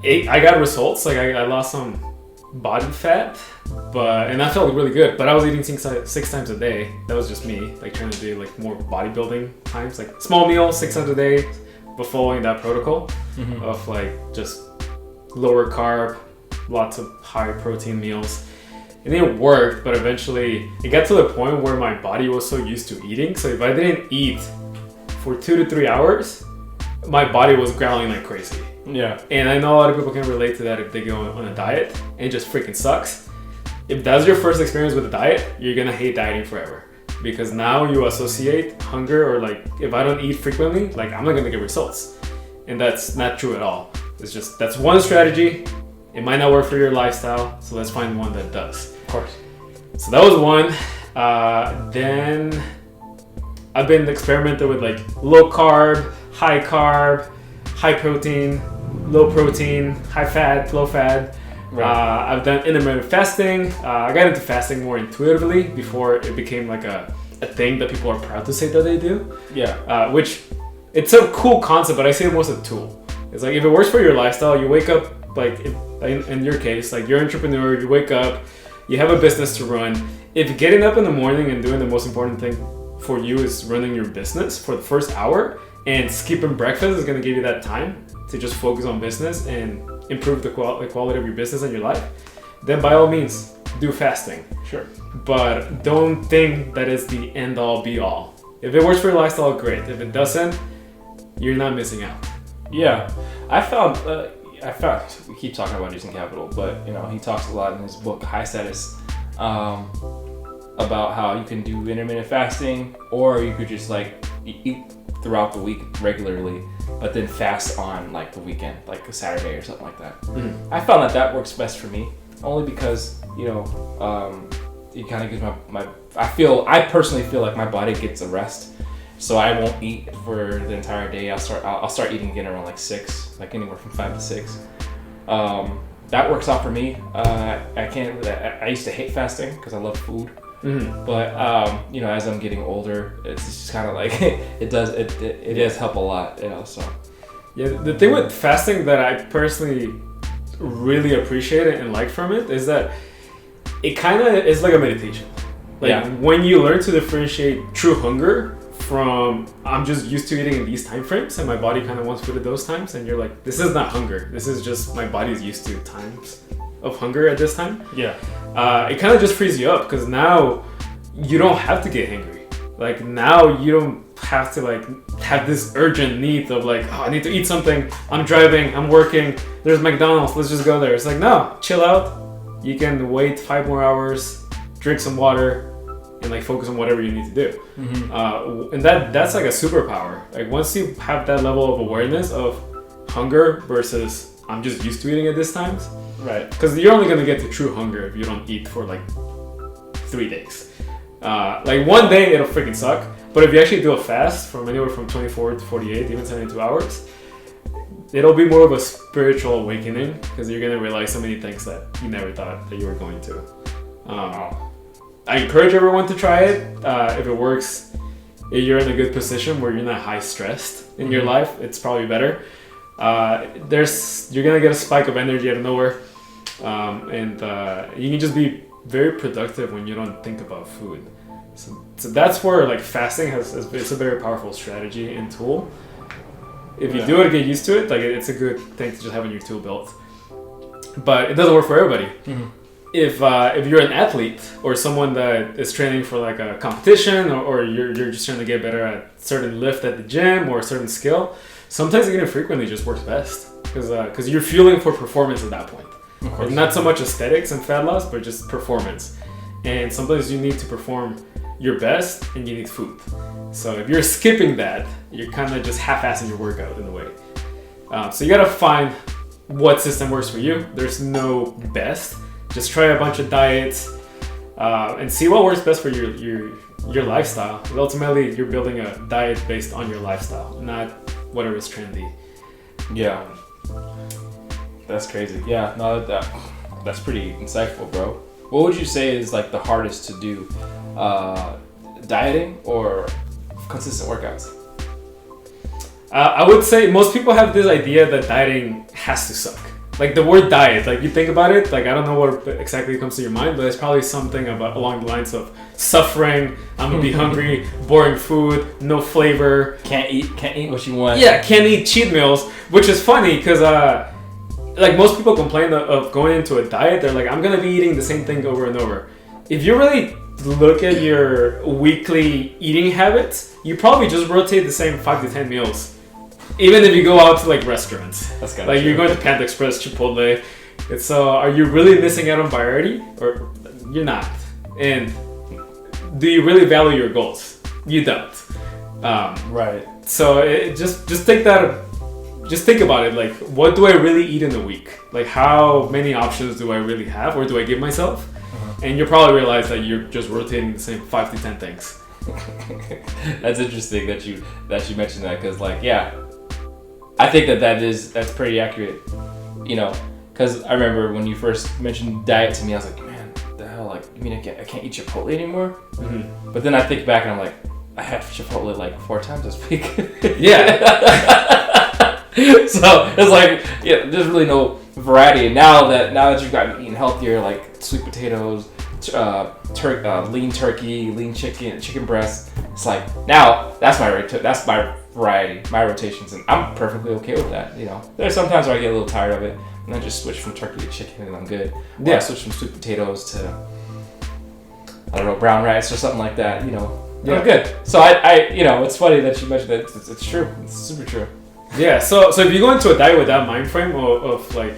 I got results. Like I lost some body fat, and that felt really good. But I was eating 6 times a day. That was just me, like trying to do like more bodybuilding times, like small meals 6 times a day, but following that protocol of like just lower carb, lots of high protein meals. And it worked, but eventually it got to the point where my body was so used to eating. So if I didn't eat for 2 to 3 hours, my body was growling like crazy. Yeah. And I know a lot of people can relate to that if they go on a diet, and it just freaking sucks. If that's your first experience with a diet, you're gonna hate dieting forever. Because now you associate hunger, or like if I don't eat frequently, like I'm not gonna get results. And that's not true at all. It's just, that's one strategy. It might not work for your lifestyle, so let's find one that does. Of course. So that was one. Then I've been experimenting with like low carb, high protein, low protein, high fat, low fat. Right. I've done intermittent fasting. I got into fasting more intuitively before it became like a thing that people are proud to say that they do. Yeah. Which it's a cool concept, but I see it more as a tool. It's like if it works for your lifestyle, you wake up, like in your case, like you're an entrepreneur, you wake up, you have a business to run. If getting up in the morning and doing the most important thing for you is running your business for the first hour, and skipping breakfast is going to give you that time to just focus on business and improve the quality of your business and your life, then by all means, do fasting. Sure. But don't think that it's the end all be all. If it works for your lifestyle, great. If it doesn't, you're not missing out. Yeah. I found, we keep talking about Jason Capital, but you know, he talks a lot in his book, High Status, about how you can do intermittent fasting, or you could just like eat throughout the week regularly, but then fast on like the weekend, like a Saturday or something like that. Mm-hmm. I found that works best for me, only because it kind of gives I personally feel like my body gets a rest, so I won't eat for the entire day. I'll start eating again around like 6, like anywhere from 5 to 6. That works out for me. I used to hate fasting because I love food. Mm-hmm. But as I'm getting older, it's just kind of like it does help a lot, So yeah, the thing with fasting that I personally really appreciate it and like from it is that it kind of is like a meditation. Like when you learn to differentiate true hunger from I'm just used to eating in these time frames and my body kind of wants food at those times, and you're like, this is not hunger. This is just my body's used to times of hunger at this time. Yeah. It kind of just frees you up because now you don't have to get hungry. Like now you don't have to like have this urgent need of like, oh, I need to eat something. I'm driving, I'm working, there's McDonald's, let's just go there. It's like, no, chill out. You can wait 5 more hours, drink some water, and like focus on whatever you need to do. Mm-hmm. And that's like a superpower. Like once you have that level of awareness of hunger versus I'm just used to eating at this times. Right. Because you're only going to get to true hunger if you don't eat for like 3 days. Like one day it'll freaking suck. But if you actually do a fast from anywhere from 24 to 48, even 72 hours, it'll be more of a spiritual awakening because you're going to realize so many things that you never thought that you were going to. I encourage everyone to try it. If it works, if you're in a good position where you're not high stressed in your life, it's probably better. You're gonna get a spike of energy out of nowhere, and you can just be very productive when you don't think about food. So that's where like fasting it's a very powerful strategy and tool. If you do it, get used to it. Like it's a good thing to just have in your tool belt. But it doesn't work for everybody. Mm-hmm. If you're an athlete or someone that is training for like a competition or you're just trying to get better at certain lift at the gym or a certain skill, sometimes eating frequently just works best because you're fueling for performance at that point. And not so much aesthetics and fat loss, but just performance. And sometimes you need to perform your best and you need food. So if you're skipping that, you're kind of just half-assing your workout in a way. So you gotta find what system works for you. There's no best. Just try a bunch of diets and see what works best for your lifestyle. But ultimately, you're building a diet based on your lifestyle, not whatever is trendy. Yeah, that's crazy. Yeah, no, that's pretty insightful, bro. What would you say is like the hardest to do, dieting or consistent workouts? I would say most people have this idea that dieting has to suck. Like the word diet, like you think about it, like I don't know what exactly comes to your mind, but it's probably something along the lines of suffering, I'm gonna be hungry, boring food, no flavor. Can't eat what you want. Yeah, can't eat cheat meals, which is funny because like most people complain of going into a diet, they're like, I'm gonna be eating the same thing over and over. If you really look at your weekly eating habits, you probably just rotate the same 5 to 10 meals. Even if you go out to like restaurants, that's like you're going to Panda Express, Chipotle, it's are you really missing out on variety, or you're not? And do you really value your goals? You don't. Right. So just take that. Just think about it. Like, what do I really eat in a week? Like, how many options do I really have, or do I give myself? And you'll probably realize that you're just rotating the same 5 to 10 things. That's interesting that you mentioned that because like I think that's pretty accurate, because I remember when you first mentioned diet to me, I was like, man, what the hell, like, you mean I can't eat Chipotle anymore? Mm-hmm. But then I think back and I'm like, I had Chipotle like 4 times this week. Yeah. So it's like, there's really no variety. And now that you've gotten eating healthier, like sweet potatoes, lean turkey, lean chicken breast, it's like now that's my variety, my rotations, and I'm perfectly okay with that. There's sometimes where I get a little tired of it, and I just switch from turkey to chicken, and I'm good. Or I switch from sweet potatoes to brown rice or something like that. I'm good. So I it's funny that you mentioned that. It's true. It's super true. Yeah. So if you go into a diet with that mind frame of like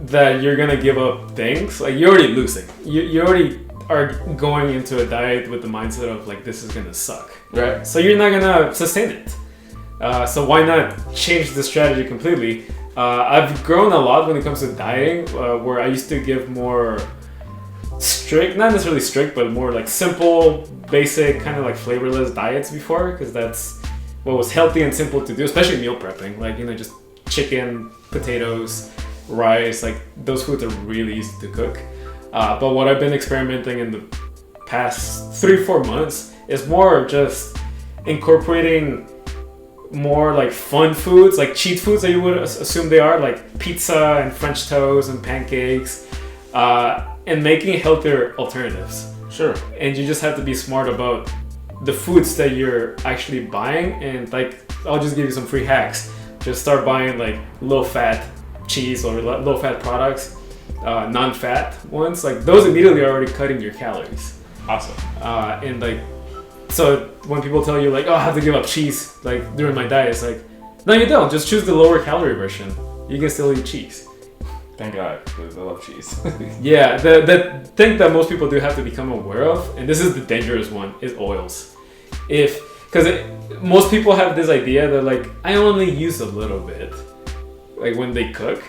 that you're gonna give up things, like you're already losing. You already are going into a diet with the mindset of like, this is gonna suck. Right. So you're not gonna sustain it. So why not change the strategy completely? I've grown a lot when it comes to dieting, where I used to give more strict, not necessarily strict, but more like simple, basic, kind of like flavorless diets before, because that's what was healthy and simple to do, especially meal prepping. Like, just chicken, potatoes, rice, like those foods are really easy to cook. But what I've been experimenting in the past 3-4 months is more just incorporating more like fun foods, like cheat foods that you would assume they are, like pizza and French toast and pancakes, and making healthier alternatives. Sure. And you just have to be smart about the foods that you're actually buying. And like, I'll just give you some free hacks. Just start buying like low-fat cheese or low-fat products, non-fat ones. Like those immediately are already cutting your calories. Awesome. And like, so when people tell you like, oh, I have to give up cheese like during my diet, it's like, no, you don't. Just choose the lower calorie version. You can still eat cheese. Thank God, because I love cheese. Yeah, the thing that most people do have to become aware of, and this is the dangerous one, is oils. Because most people have this idea that like, I only use a little bit, like when they cook,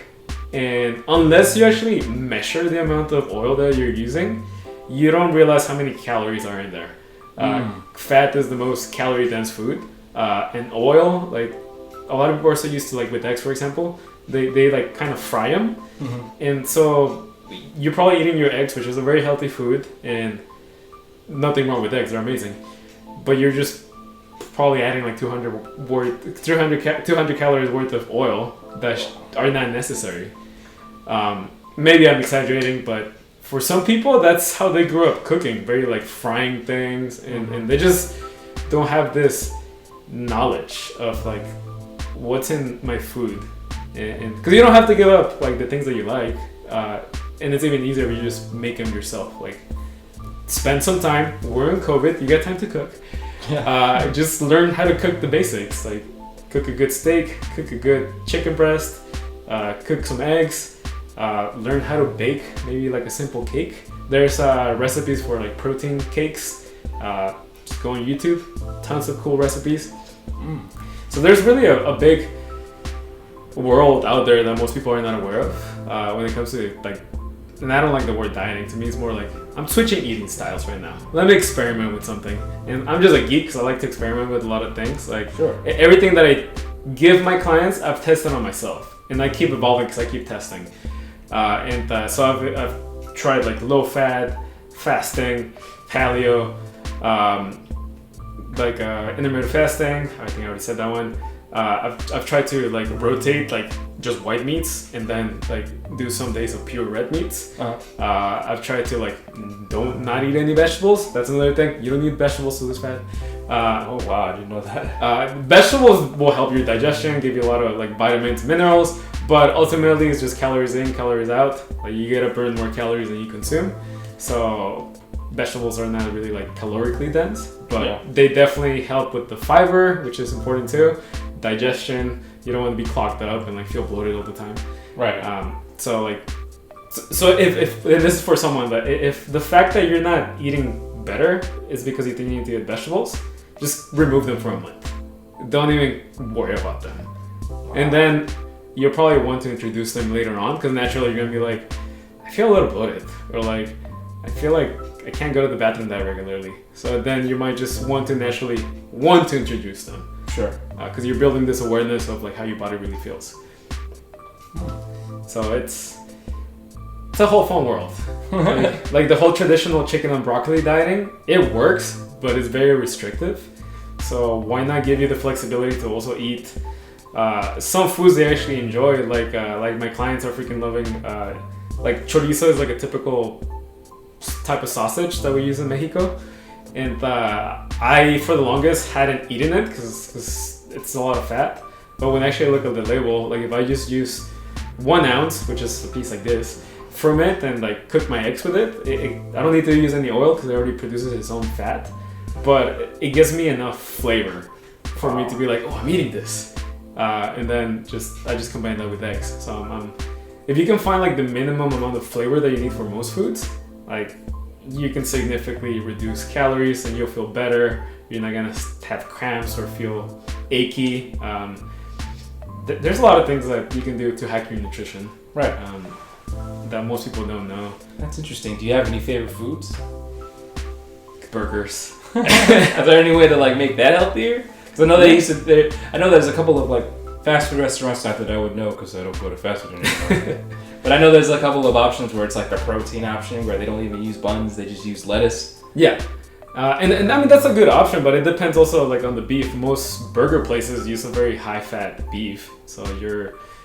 and unless you actually measure the amount of oil that you're using, you don't realize how many calories are in there. Fat is the most calorie dense food, and oil, like a lot of people are so used to, like with eggs for example, they like kind of fry them, and so you're probably eating your eggs, which is a very healthy food, and nothing wrong with eggs, they're amazing, but you're just probably adding like 200 calories worth of oil that are not necessary. Maybe I'm exaggerating, but for some people that's how they grew up cooking, very like frying things, and they just don't have this knowledge of like what's in my food, and because you don't have to give up like the things that you like, and it's even easier if you just make them yourself. Like, spend some time. We're in COVID, you got time to cook. Just learn how to cook the basics, like cook a good steak, cook a good chicken breast, cook some eggs, learn how to bake maybe like a simple cake. There's recipes for like protein cakes. Just go on YouTube, tons of cool recipes. So there's really a big world out there that most people are not aware of when it comes to like, and I don't like the word dieting. To me, it's more like I'm switching eating styles right now. Let me experiment with something. And I'm just a geek, so I like to experiment with a lot of things. Like, everything that I give my clients, I've tested on myself, and I keep evolving because I keep testing. So I've tried like low fat, fasting, paleo, intermittent fasting. I think I already said that one. I've tried to like rotate like just white meats and then like do some days of pure red meats. I've tried to like not eat any vegetables. That's another thing. You don't need vegetables to lose fat. Oh wow, I didn't know that. Vegetables will help your digestion, give you a lot of like vitamins, minerals, but ultimately it's just calories in, calories out. Like, you gotta burn more calories than you consume. So vegetables are not really like calorically dense, but they definitely help with the fiber, which is important too. Digestion, you don't want to be clogged up and like feel bloated all the time. Right. So if this is for someone that if the fact that you're not eating better is because you think you need to eat vegetables, just remove them for a month. Don't even worry about them. Wow. And then you'll probably want to introduce them later on, because naturally you're gonna be like, I feel a little bloated, or like I feel like I can't go to the bathroom that regularly. So then you might just naturally want to introduce them. Sure. Because you're building this awareness of like how your body really feels. So it's a whole fun world. like the whole traditional chicken and broccoli dieting, it works, but it's very restrictive. So why not give you the flexibility to also eat some foods they actually enjoy? Like my clients are freaking loving. Like chorizo is like a typical type of sausage that we use in Mexico. And I, for the longest, hadn't eaten it because it's a lot of fat. But when I actually look at the label, like if I just use 1 ounce, which is a piece like this, from it and like cook my eggs with it, I don't need to use any oil because it already produces its own fat. But it gives me enough flavor for me to be like, oh, I'm eating this. And then I just combine that with eggs. So if you can find like the minimum amount of flavor that you need for most foods, like you can significantly reduce calories and you'll feel better. You're not gonna have cramps or feel achy. There's a lot of things that you can do to hack your nutrition. Right. That most people don't know. That's interesting. Do you have any favorite foods? Burgers. Is there any way to like make that healthier? Because I know they used to. I know there's a couple of like fast food restaurants. Not that I would know because I don't go to fast food anymore. But I know there's a couple of options where it's like the protein option where they don't even use buns. They just use lettuce. Yeah. And I mean that's a good option, but it depends also like on the beef. Most burger places use a very high fat beef, so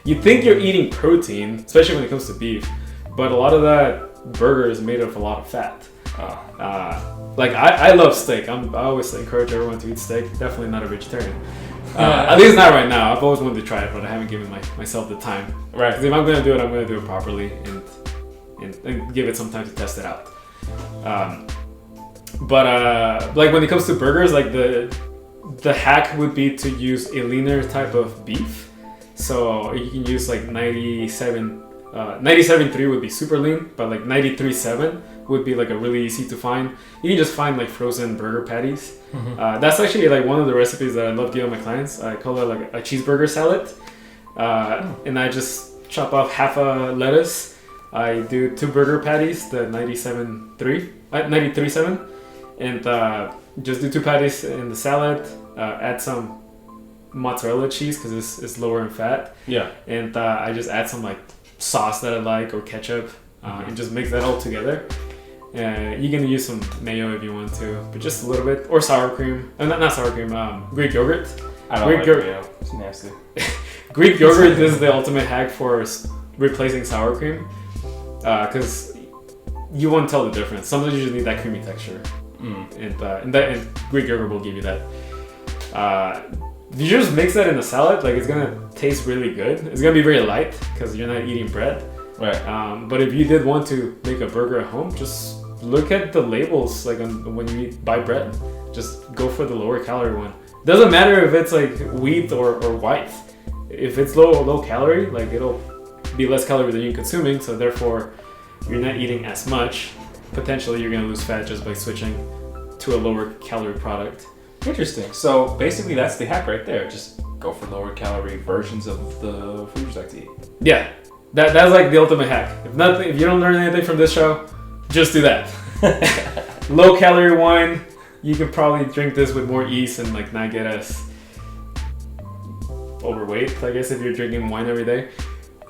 you think you're eating protein, especially when it comes to beef, but a lot of that burger is made of a lot of fat. Like I love steak. I always encourage everyone to eat steak. Definitely not a vegetarian. At least not right now. I've always wanted to try it, but I haven't given myself the time. Right. Because if I'm gonna do it, I'm gonna do it properly and give it some time to test it out. But like when it comes to burgers, like the hack would be to use a leaner type of beef. So you can use like 97.3 would be super lean, but like 93.7 would be like a really easy to find. You can just find like frozen burger patties. Mm-hmm. That's actually like one of the recipes that I love giving my clients. I call it like a cheeseburger salad. And I just chop off half a lettuce. I do 2 burger patties, the 93.7, and just do 2 patties in the salad. Add some mozzarella cheese because it's lower in fat. Yeah. And I just add some like sauce that I like or ketchup, and just mix that all together. You can use some mayo if you want to, but just a little bit, or sour cream. Not sour cream. Greek yogurt. I don't like mayo. It's nasty. Greek yogurt is the ultimate hack for replacing sour cream, because you won't tell the difference. Sometimes you just need that creamy texture, and Greek yogurt will give you that. If you just mix that in a salad, like it's gonna taste really good. It's gonna be very light because you're not eating bread. Right. But if you did want to make a burger at home, just look at the labels. Like when you buy bread, just go for the lower calorie one. Doesn't matter if it's like wheat or white. If it's low calorie, like it'll be less calorie than you're consuming. So therefore, you're not eating as much. Potentially, you're gonna lose fat just by switching to a lower calorie product. Interesting. So basically, that's the hack right there. Just go for lower calorie versions of the foods you like to eat. Yeah, that's like the ultimate hack. If you don't learn anything from this show, just do that. Low calorie wine. You can probably drink this with more ease and like not get as overweight. I guess if you're drinking wine every day.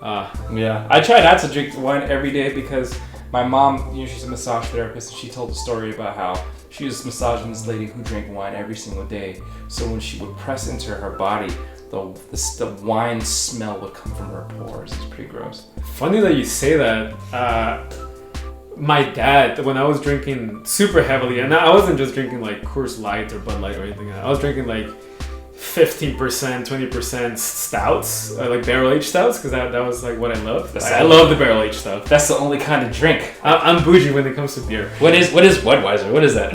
Yeah, I try not to drink wine every day because my mom, she's a massage therapist, and she told a story about how she was massaging this lady who drank wine every single day. So when she would press into her body, the wine smell would come from her pores. It's pretty gross. Funny that you say that. My dad, when I was drinking super heavily, and I wasn't just drinking like Coors Light or Bud Light or anything, I was drinking like 15%, 20% stouts, like barrel-aged stouts, because that was like what I loved. I love the barrel-aged stuff. That's the only kind of drink. I'm bougie when it comes to beer. What is Budweiser? What is that?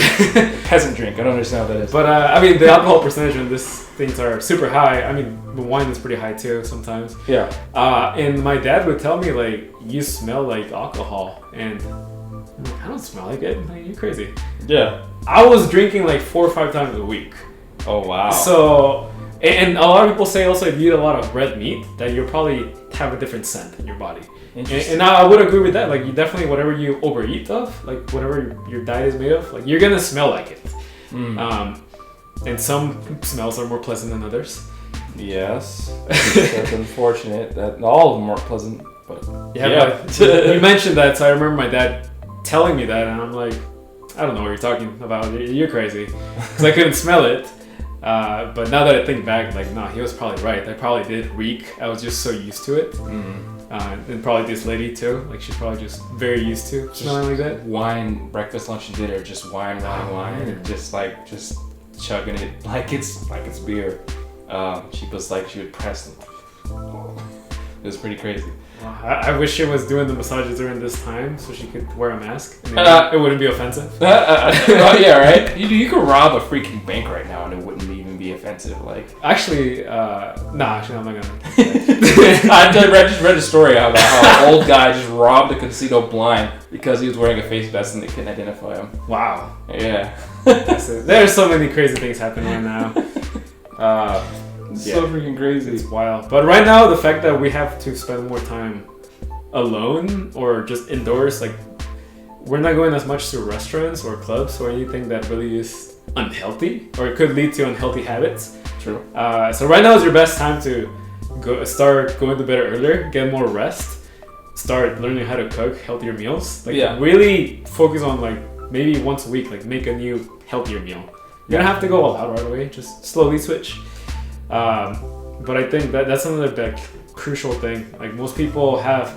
Peasant drink. I don't understand what that is. But I mean, the alcohol percentage in these things are super high. I mean, the wine is pretty high too sometimes. Yeah. And my dad would tell me like, you smell like alcohol, and I'm like, I don't smell like it. Like, you're crazy. Yeah. I was drinking like 4 or 5 times a week. Oh wow. So, and a lot of people say also if you eat a lot of red meat that you'll probably have a different scent in your body. And I would agree with that. Like you definitely, whatever you overeat of, like whatever your diet is made of, like you're gonna smell like it. And some smells are more pleasant than others. Yes. That's unfortunate that all of them aren't pleasant. But yeah. But you mentioned that, so I remember my dad telling me that, and I'm like, I don't know what you're talking about. You're crazy, because I couldn't smell it. But now that I think back, like, no, he was probably right. I probably did reek. I was just so used to it. And probably this lady too. Like, she's probably just very used to smelling like that. Wine, breakfast, lunch, and dinner, just wine, and just chugging it like it's beer. She would press It was pretty crazy. I wish she was doing the massages during this time so she could wear a mask. And it wouldn't be offensive. Oh yeah, right. You could rob a freaking bank right now and it wouldn't even be offensive. Like actually, I'm not gonna. I just read a story about how an old guy just robbed a casino blind because he was wearing a face vest and they couldn't identify him. Wow. Yeah. There's so many crazy things happening right now. So freaking crazy. It's wild. But right now, the fact that we have to spend more time alone or just indoors, like we're not going as much to restaurants or clubs or anything that really is unhealthy or it could lead to unhealthy habits. True. So right now is your best time to start going to bed earlier, get more rest, start learning how to cook healthier meals. Like really focus on like maybe once a week, like make a new healthier meal. You don't have to go all out right away. Just slowly switch. But I think that's another crucial thing. Like most people have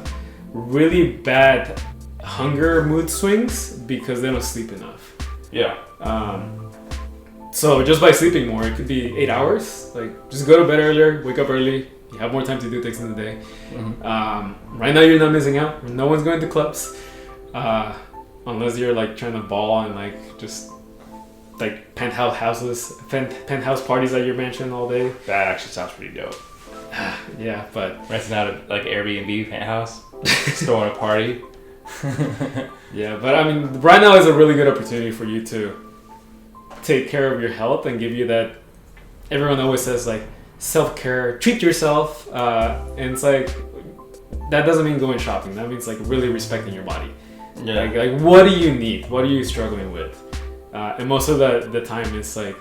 really bad hunger mood swings because they don't sleep enough. Yeah. So just by sleeping more, it could be 8 hours. Like just go to bed earlier, wake up early. You have more time to do things in the day. Mm-hmm. Right now you're not missing out. No one's going to clubs, unless you're like trying to ball and like just like penthouse parties at your mansion all day. That actually sounds pretty dope. Yeah, but renting out a like Airbnb penthouse, just throwing a party. Yeah, but I mean, right now is a really good opportunity for you to take care of your health and give you that. Everyone always says like self-care, treat yourself, and it's like that doesn't mean going shopping. That means like really respecting your body. Yeah. Like what do you need? What are you struggling with? And most of the time it's like,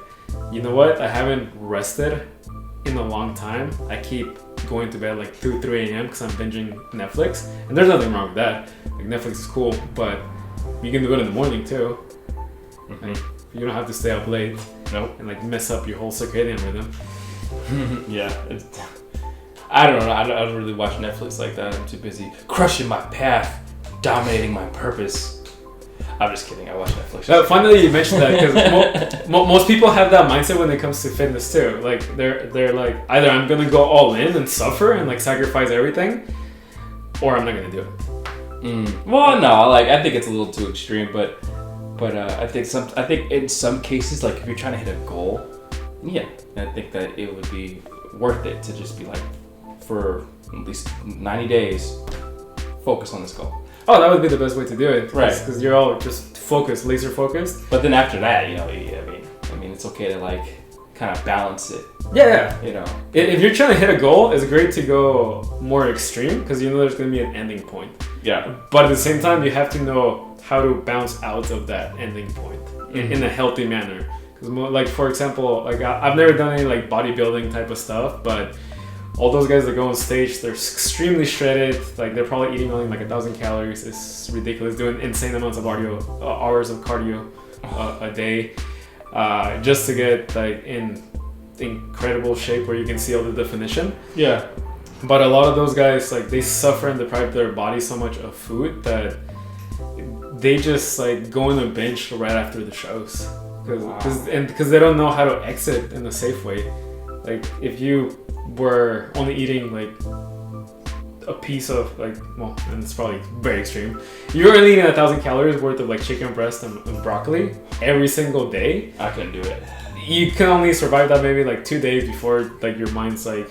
you know what? I haven't rested in a long time. I keep going to bed like 2, 3 a.m. because I'm binging Netflix. And there's nothing wrong with that. Like Netflix is cool, but you can do it in the morning too. Mm-hmm. Like, you don't have to stay up late. Nope. And like mess up your whole circadian rhythm. Yeah. I don't know. I don't really watch Netflix like that. I'm too busy crushing my path, dominating my purpose. I'm just kidding. I watch Netflix. Funny that you mentioned that because most people have that mindset when it comes to fitness too. Like they're like either I'm gonna go all in and suffer and like sacrifice everything, or I'm not gonna do it. Well, no. Like I think it's a little too extreme, but I think in some cases, like if you're trying to hit a goal, yeah, I think that it would be worth it to just be like for at least 90 days, focus on this goal. Oh, that would be the best way to do it, right? Because you're all just focused, laser focused. But then after that, you know, I mean, it's okay to like kind of balance it. Yeah. You know, if you're trying to hit a goal, it's great to go more extreme because you know there's going to be an ending point. Yeah. But at the same time, you have to know how to bounce out of that ending point in a healthy manner. Because, like for example, like I've never done any like bodybuilding type of stuff, but all those guys that go on stage, they're extremely shredded. Like they're probably eating only like 1,000 calories. It's ridiculous. Doing insane amounts of hours of cardio a day, just to get like in incredible shape where you can see all the definition. Yeah. But a lot of those guys, like they suffer and deprive their body so much of food that they just like go in a binge right after the shows, because they don't know how to exit in a safe way. Like if you were only eating like a piece of like, well, and it's probably very extreme, you're only eating 1,000 calories worth of like chicken breast and broccoli every single day. I couldn't do it. You can only survive that maybe like 2 days before like your mind's like,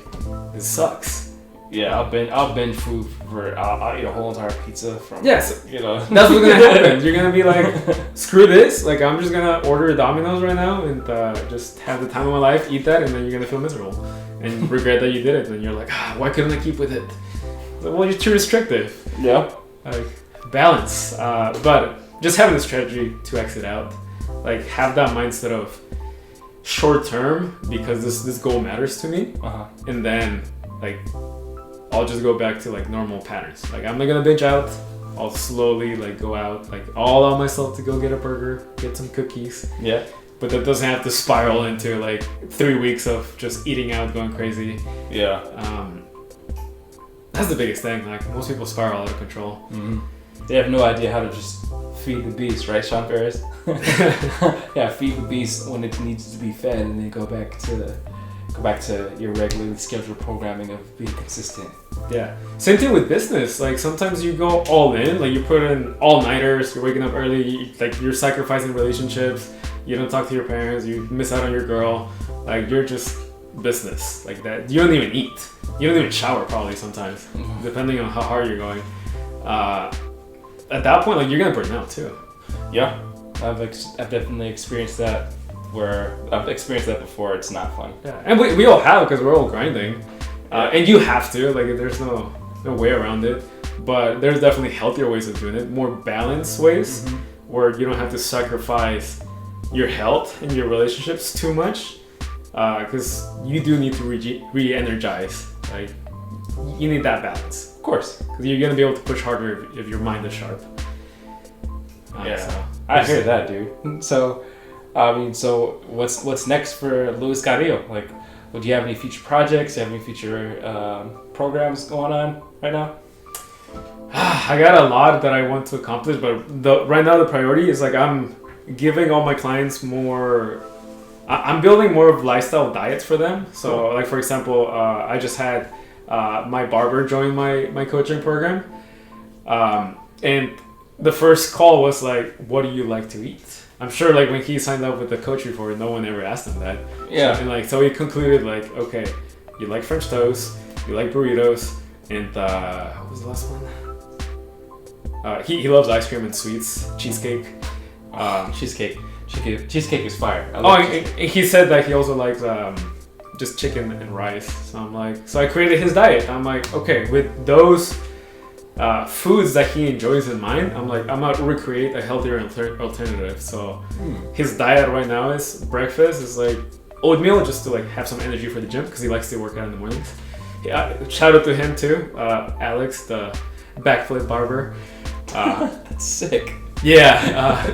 this sucks. Yeah, I'll binge food for I'll eat a whole entire pizza from. Yes, you know. That's what's gonna happen. You're gonna be like, screw this. Like I'm just gonna order Domino's right now and just have the time of my life, eat that, and then you're gonna feel miserable and regret that you did it. And you're like, why couldn't I keep with it? Well, you're too restrictive. Yeah. Like balance, but just having a strategy to exit out. Like have that mindset of short term because this goal matters to me, and then like I'll just go back to like normal patterns. Like I'm not gonna binge out. I'll slowly like go out, like all allow myself to go get a burger, get some cookies. Yeah. But that doesn't have to spiral into like 3 weeks of just eating out, going crazy. Yeah. That's the biggest thing. Like most people spiral out of control. Mm-hmm. They have no idea how to just feed the beast, right, Sean Perez? Yeah, feed the beast when it needs to be fed, and then go back to go back to your regularly scheduled programming of being consistent. Yeah. Same thing with business. Like sometimes you go all in, like you put in all-nighters, you're waking up early, like you're sacrificing relationships, you don't talk to your parents, you miss out on your girl, like you're just business like that. You don't even eat. You don't even shower probably sometimes, depending on how hard you're going. At that point, like you're gonna burn out too. Yeah, I've definitely experienced that. Where I've experienced that before. It's not fun. Yeah, and we all have because we're all grinding, and you have to. Like, there's no way around it. But there's definitely healthier ways of doing it, more balanced ways, where you don't have to sacrifice your health and your relationships too much, because you do need to re-energize. Like, you need that balance, of course, because you're gonna be able to push harder if your mind is sharp. So, I hear that, dude. So. I mean, so what's next for Luis Carillo? Like, do you have any future projects? Do you have any future programs going on right now? I got a lot that I want to accomplish, but right now the priority is like I'm giving all my clients more. I'm building more of lifestyle diets for them. So, like for example, I just had my barber join my coaching program, and the first call was like, "What do you like to eat?" I'm sure like when he signed up with the coach before, no one ever asked him that. Yeah. So he concluded like, okay, you like French toast, you like burritos, and what was the last one? He loves ice cream and sweets, cheesecake. Cheesecake is fire. And he said that he also likes just chicken and rice. So I created his diet. I'm like, okay, with those foods that he enjoys in mind, I'm gonna recreate a healthier alternative. So his diet right now is breakfast is like oatmeal just to like have some energy for the gym because he likes to work out in the mornings. Shout out to him too, Alex, the backflip barber. That's sick. Yeah,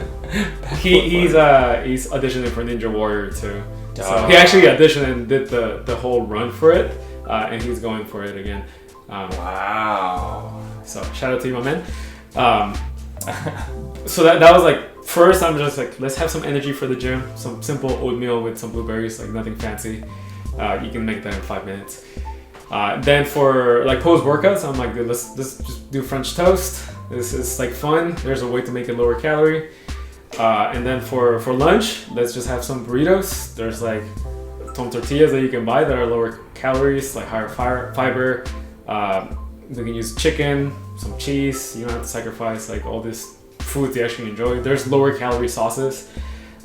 he's auditioning for Ninja Warrior too. So he actually auditioned and did the whole run for it, and he's going for it again. Wow. So shout out to you, my man. So that was like, first I'm just like, let's have some energy for the gym. Some simple oatmeal with some blueberries, like nothing fancy. You can make that in 5 minutes. Then for like post workouts, I'm like, dude, let's just do French toast. This is like fun. There's a way to make it lower calorie. And then for lunch, let's just have some burritos. There's like some tortillas that you can buy that are lower calories, like higher fiber. We can use chicken, some cheese. You don't have to sacrifice like all this food you actually enjoy. There's lower calorie sauces.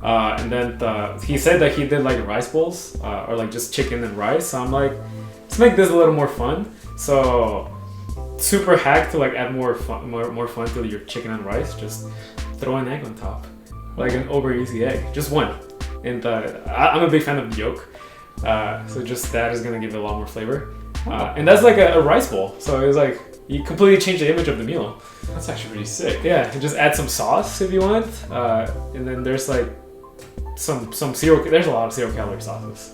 And then he said that he did like rice bowls or like just chicken and rice. So I'm like, let's make this a little more fun. So super hack to like add more fun to your chicken and rice. Just throw an egg on top, like an over easy egg, just one. And I'm a big fan of the yolk. So just that is gonna give it a lot more flavor. And that's like a rice bowl. So it was like, you completely change the image of the meal. That's actually pretty sick. Yeah, and just add some sauce if you want. And then there's like some zero, there's a lot of 0 calorie sauces.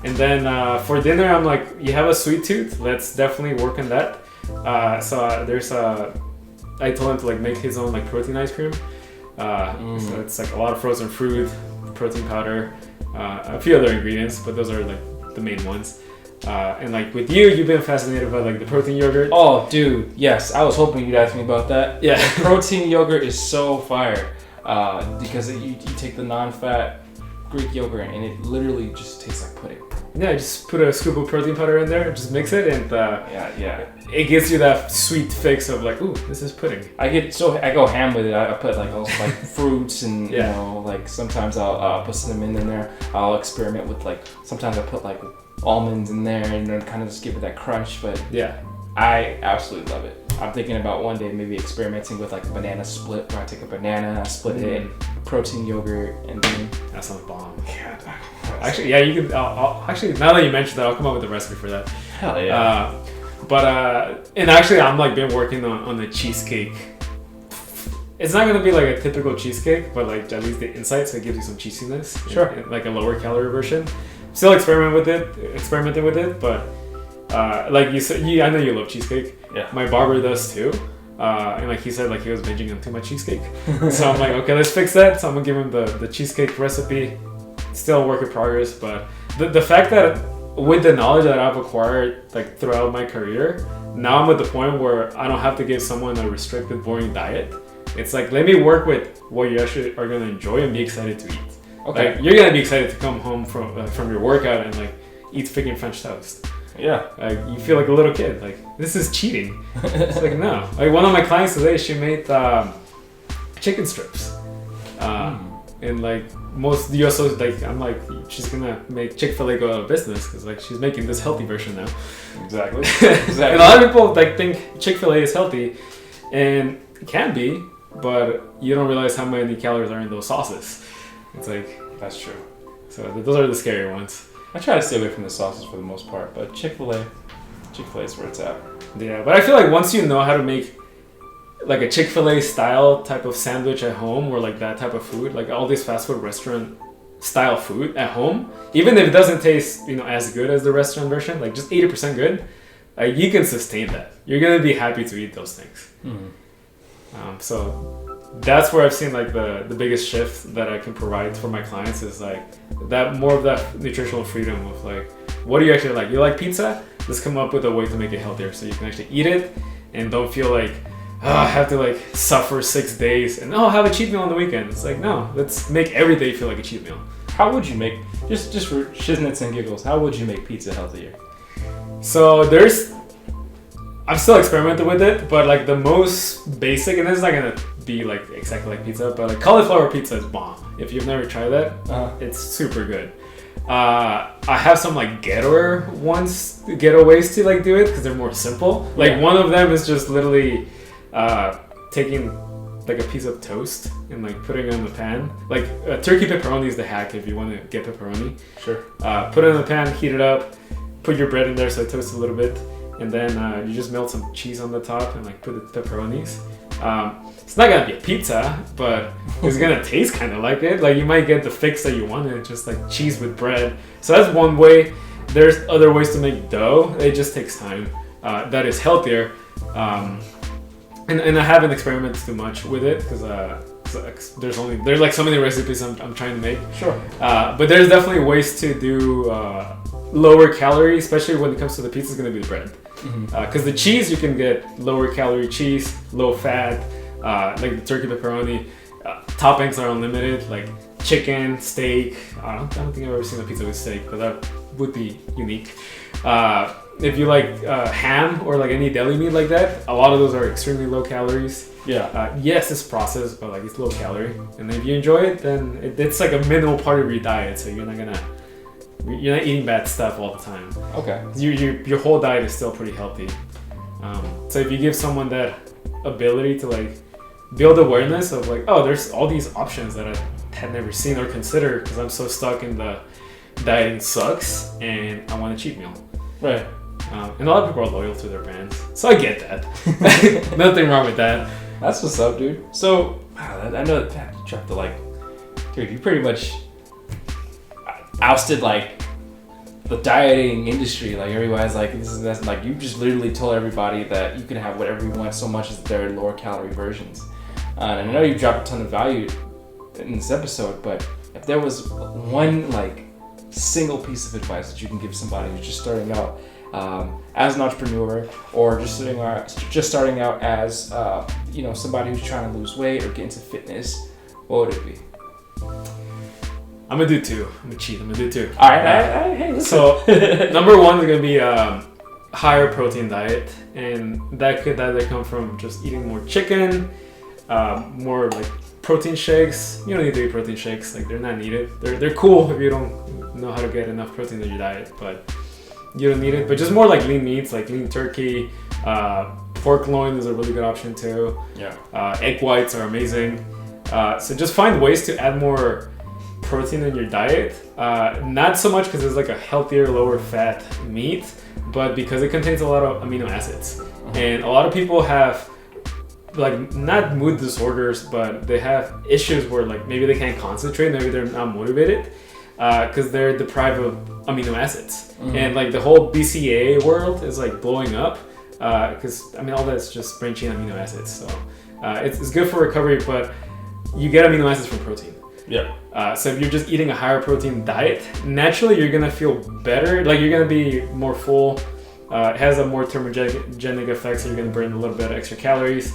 And then for dinner, I'm like, you have a sweet tooth, let's definitely work on that. I told him to like make his own like protein ice cream. So it's like a lot of frozen fruit, protein powder, a few other ingredients, but those are like the main ones. And like with you've been fascinated by like the protein yogurt. Oh, dude, yes. I was hoping you'd ask me about that. Yeah. Protein yogurt is so fire because you take the non-fat Greek yogurt and it literally just tastes like pudding. Yeah, just put a scoop of protein powder in there, just mix it, and it gives you that sweet fix of like, ooh, this is pudding. I go ham with it. I put like all like fruits and you know, like sometimes I'll put cinnamon in there. I'll experiment with like, sometimes I put like almonds in there and then kind of just give it that crunch. But yeah, I absolutely love it. I'm thinking about one day maybe experimenting with like a banana split, where I take a banana, split it, protein yogurt, and then that sounds bomb. Yeah. Actually, yeah, you can. Actually, now that you mentioned that, I'll come up with a recipe for that. Hell yeah. And actually, I'm like been working on the cheesecake. It's not gonna be like a typical cheesecake, but like at least the inside, so it gives you some cheesiness. Sure. Like a lower calorie version. Still experimenting with it, but like you said, I know you love cheesecake. Yeah. My barber does too. And like he said, like he was binging on too much cheesecake. So I'm like, okay, let's fix that. So I'm gonna give him the cheesecake recipe. Still a work in progress, but the fact that with the knowledge that I've acquired like throughout my career, now I'm at the point where I don't have to give someone a restricted, boring diet. It's like, let me work with what you actually are going to enjoy and be excited to eat. Okay. Like, you're going to be excited to come home from your workout and like eat freaking French toast. Yeah. Like, you feel like a little kid. Like, this is cheating. It's like, no. Like, one of my clients today, she made chicken strips. And like most, you also like, I'm like, she's gonna make Chick-fil-A go out of business because like she's making this healthy version now. Exactly. And a lot of people like think Chick-fil-A is healthy, and it can be, but you don't realize how many calories are in those sauces. It's like, that's true. So those are the scary ones. I try to stay away from the sauces for the most part, but Chick-fil-A is where it's at. Yeah, but I feel like once you know how to make like a Chick-fil-A style type of sandwich at home, or like that type of food, like all these fast food restaurant style food at home, even if it doesn't taste, you know, as good as the restaurant version, like just 80% good, you can sustain that. You're gonna be happy to eat those things. So that's where I've seen like the biggest shift that I can provide for my clients is like that, more of that nutritional freedom of like, what do you actually like? You like pizza? Let's come up with a way to make it healthier so you can actually eat it and don't feel like, oh, I have to like suffer 6 days and have a cheat meal on the weekend. It's like, no, let's make every day feel like a cheat meal. How would you make, just for shiznits and giggles, how would you make pizza healthier? So I'm still experimenting with it, but like the most basic, and this is not gonna be like exactly like pizza, but like cauliflower pizza is bomb. If you've never tried that, it's super good. I have some like ghetto ways to like do it because they're more simple. Like one of them is just literally taking like a piece of toast and like putting it in the pan. Like turkey pepperoni is the hack if you want to get pepperoni. Sure. Put it in the pan, heat it up, put your bread in there so it toasts a little bit, and then you just melt some cheese on the top and like put the pepperonis. It's not gonna be a pizza, but it's gonna taste kind of like it. Like you might get the fix that you wanted, just like cheese with bread. So that's one way. There's other ways to make dough. It just takes time. That is healthier. And I haven't experimented too much with it because there's like so many recipes I'm trying to make. Sure. But there's definitely ways to do lower calorie, especially when it comes to the pizza. It's gonna be the bread. Because the cheese, you can get lower calorie cheese, low fat, like the turkey pepperoni. Toppings are unlimited, like chicken, steak. I don't think I've ever seen a pizza with steak, but that would be unique. If you like ham or like any deli meat like that, a lot of those are extremely low calories. Yeah. Yes, it's processed, but like it's low calorie. And if you enjoy it, then it's like a minimal part of your diet, so you're not eating bad stuff all the time. Okay. Your whole diet is still pretty healthy. So if you give someone that ability to like build awareness of like, oh, there's all these options that I had never seen or considered because I'm so stuck in the dieting sucks and I want a cheat meal. Right. And a lot of people are loyal to their brands, so I get that. Nothing wrong with that. That's what's up, dude. So, wow, I know that you dropped the like, dude, you pretty much ousted like the dieting industry. Like everybody's like, this is that's like you just literally told everybody that you can have whatever you want so much as their lower calorie versions. And I know you dropped a ton of value in this episode, but if there was one like single piece of advice that you can give somebody who's just starting out as an entrepreneur, or just starting out as somebody who's trying to lose weight or get into fitness, what would it be? I'm gonna do two. I'm gonna cheat. I'm gonna do two. All right. Hey, listen. So number one is gonna be higher protein diet, and that could either come from just eating more chicken, more like protein shakes. You don't need to eat protein shakes. Like they're not needed. They're cool if you don't know how to get enough protein in your diet, but you don't need it. But just more like lean meats, like lean turkey, pork loin is a really good option too. Yeah. Egg whites are amazing. So just find ways to add more protein in your diet. Not so much because it's like a healthier, lower fat meat, but because it contains a lot of amino acids. And a lot of people have like not mood disorders, but they have issues where like maybe they can't concentrate, maybe they're not motivated because they're deprived of amino acids. And like the whole BCAA world is like blowing up because all that's just branched chain amino acids. So it's good for recovery, but you get amino acids from protein. Yeah. So if you're just eating a higher protein diet, naturally you're gonna feel better. Like you're gonna be more full. It has a more thermogenic effect, so you're gonna burn a little bit of extra calories.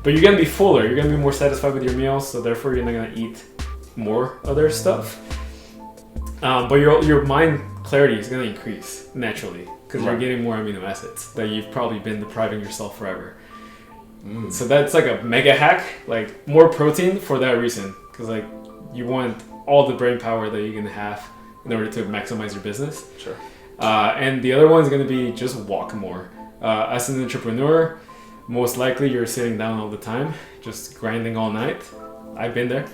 But you're gonna be fuller. You're gonna be more satisfied with your meals, so therefore you're not gonna eat more other stuff. But your mind clarity is gonna increase naturally because you're getting more amino acids that you've probably been depriving yourself forever. So that's like a mega hack, like more protein for that reason, because like you want all the brain power that you can have in order to maximize your business. Sure. And the other one is going to be just walk more. As an entrepreneur, most likely you're sitting down all the time, just grinding all night. I've been there.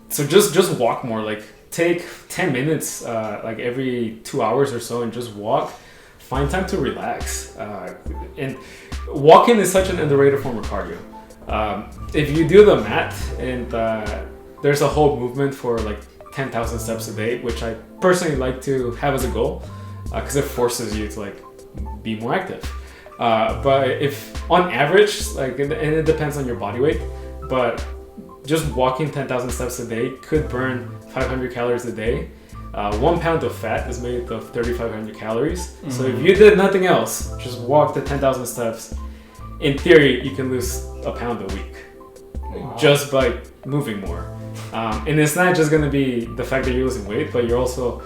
So just walk more. Like take 10 minutes, like every 2 hours or so, and just walk. Find time to relax. And walking is such an underrated form of cardio. If you do the math, and there's a whole movement for like 10,000 steps a day, which I personally like to have as a goal, because it forces you to like be more active. But if on average, like, and it depends on your body weight, but just walking 10,000 steps a day could burn 500 calories a day. 1 pound of fat is made of 3,500 calories. So if you did nothing else, just walk the 10,000 steps, in theory, you can lose a pound a week just by moving more. And it's not just going to be the fact that you're losing weight, but you're also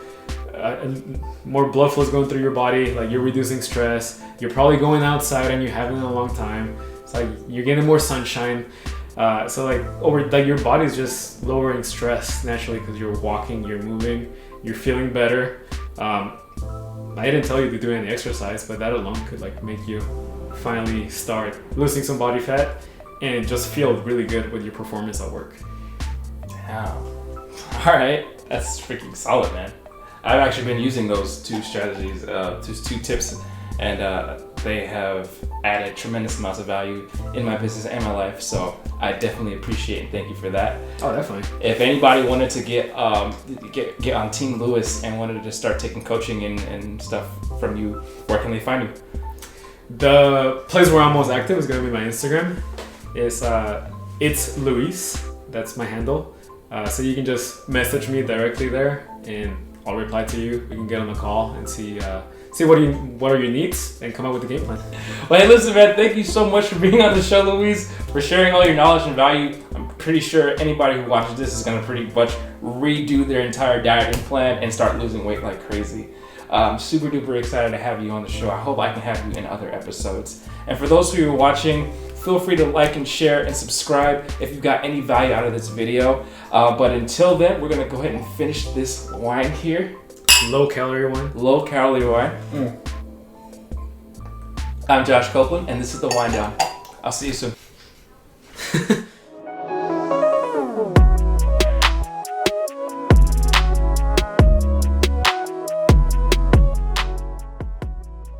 more blood flow is going through your body. Like you're reducing stress. You're probably going outside and you haven't in a long time. It's like you're getting more sunshine. So like your body's just lowering stress naturally because you're walking, you're moving, you're feeling better. I didn't tell you to do any exercise, but that alone could like make you finally start losing some body fat and just feel really good with your performance at work. Wow. All right, that's freaking solid, man. I've actually been using those two strategies, those two tips, and they have added tremendous amounts of value in my business and my life. So I definitely appreciate and thank you for that. Oh, definitely. If anybody wanted to get on Team Lewis and wanted to start taking coaching and stuff from you, where can they find you? The place where I'm most active is going to be my Instagram. It's Luis. That's my handle. So you can just message me directly there, and I'll reply to you. We can get on a call and see what are your needs and come up with a game plan. Well, hey, listen, man, thank you so much for being on the show, Luis, for sharing all your knowledge and value. I'm pretty sure anybody who watches this is going to pretty much redo their entire diet and plan and start losing weight like crazy. I'm super duper excited to have you on the show. I hope I can have you in other episodes. And for those of you who are watching, feel free to like and share and subscribe if you got any value out of this video. But until then, we're going to go ahead and finish this wine here. Low calorie wine. Low calorie wine. I'm Josh Copeland, and this is The Wine Down. I'll see you soon.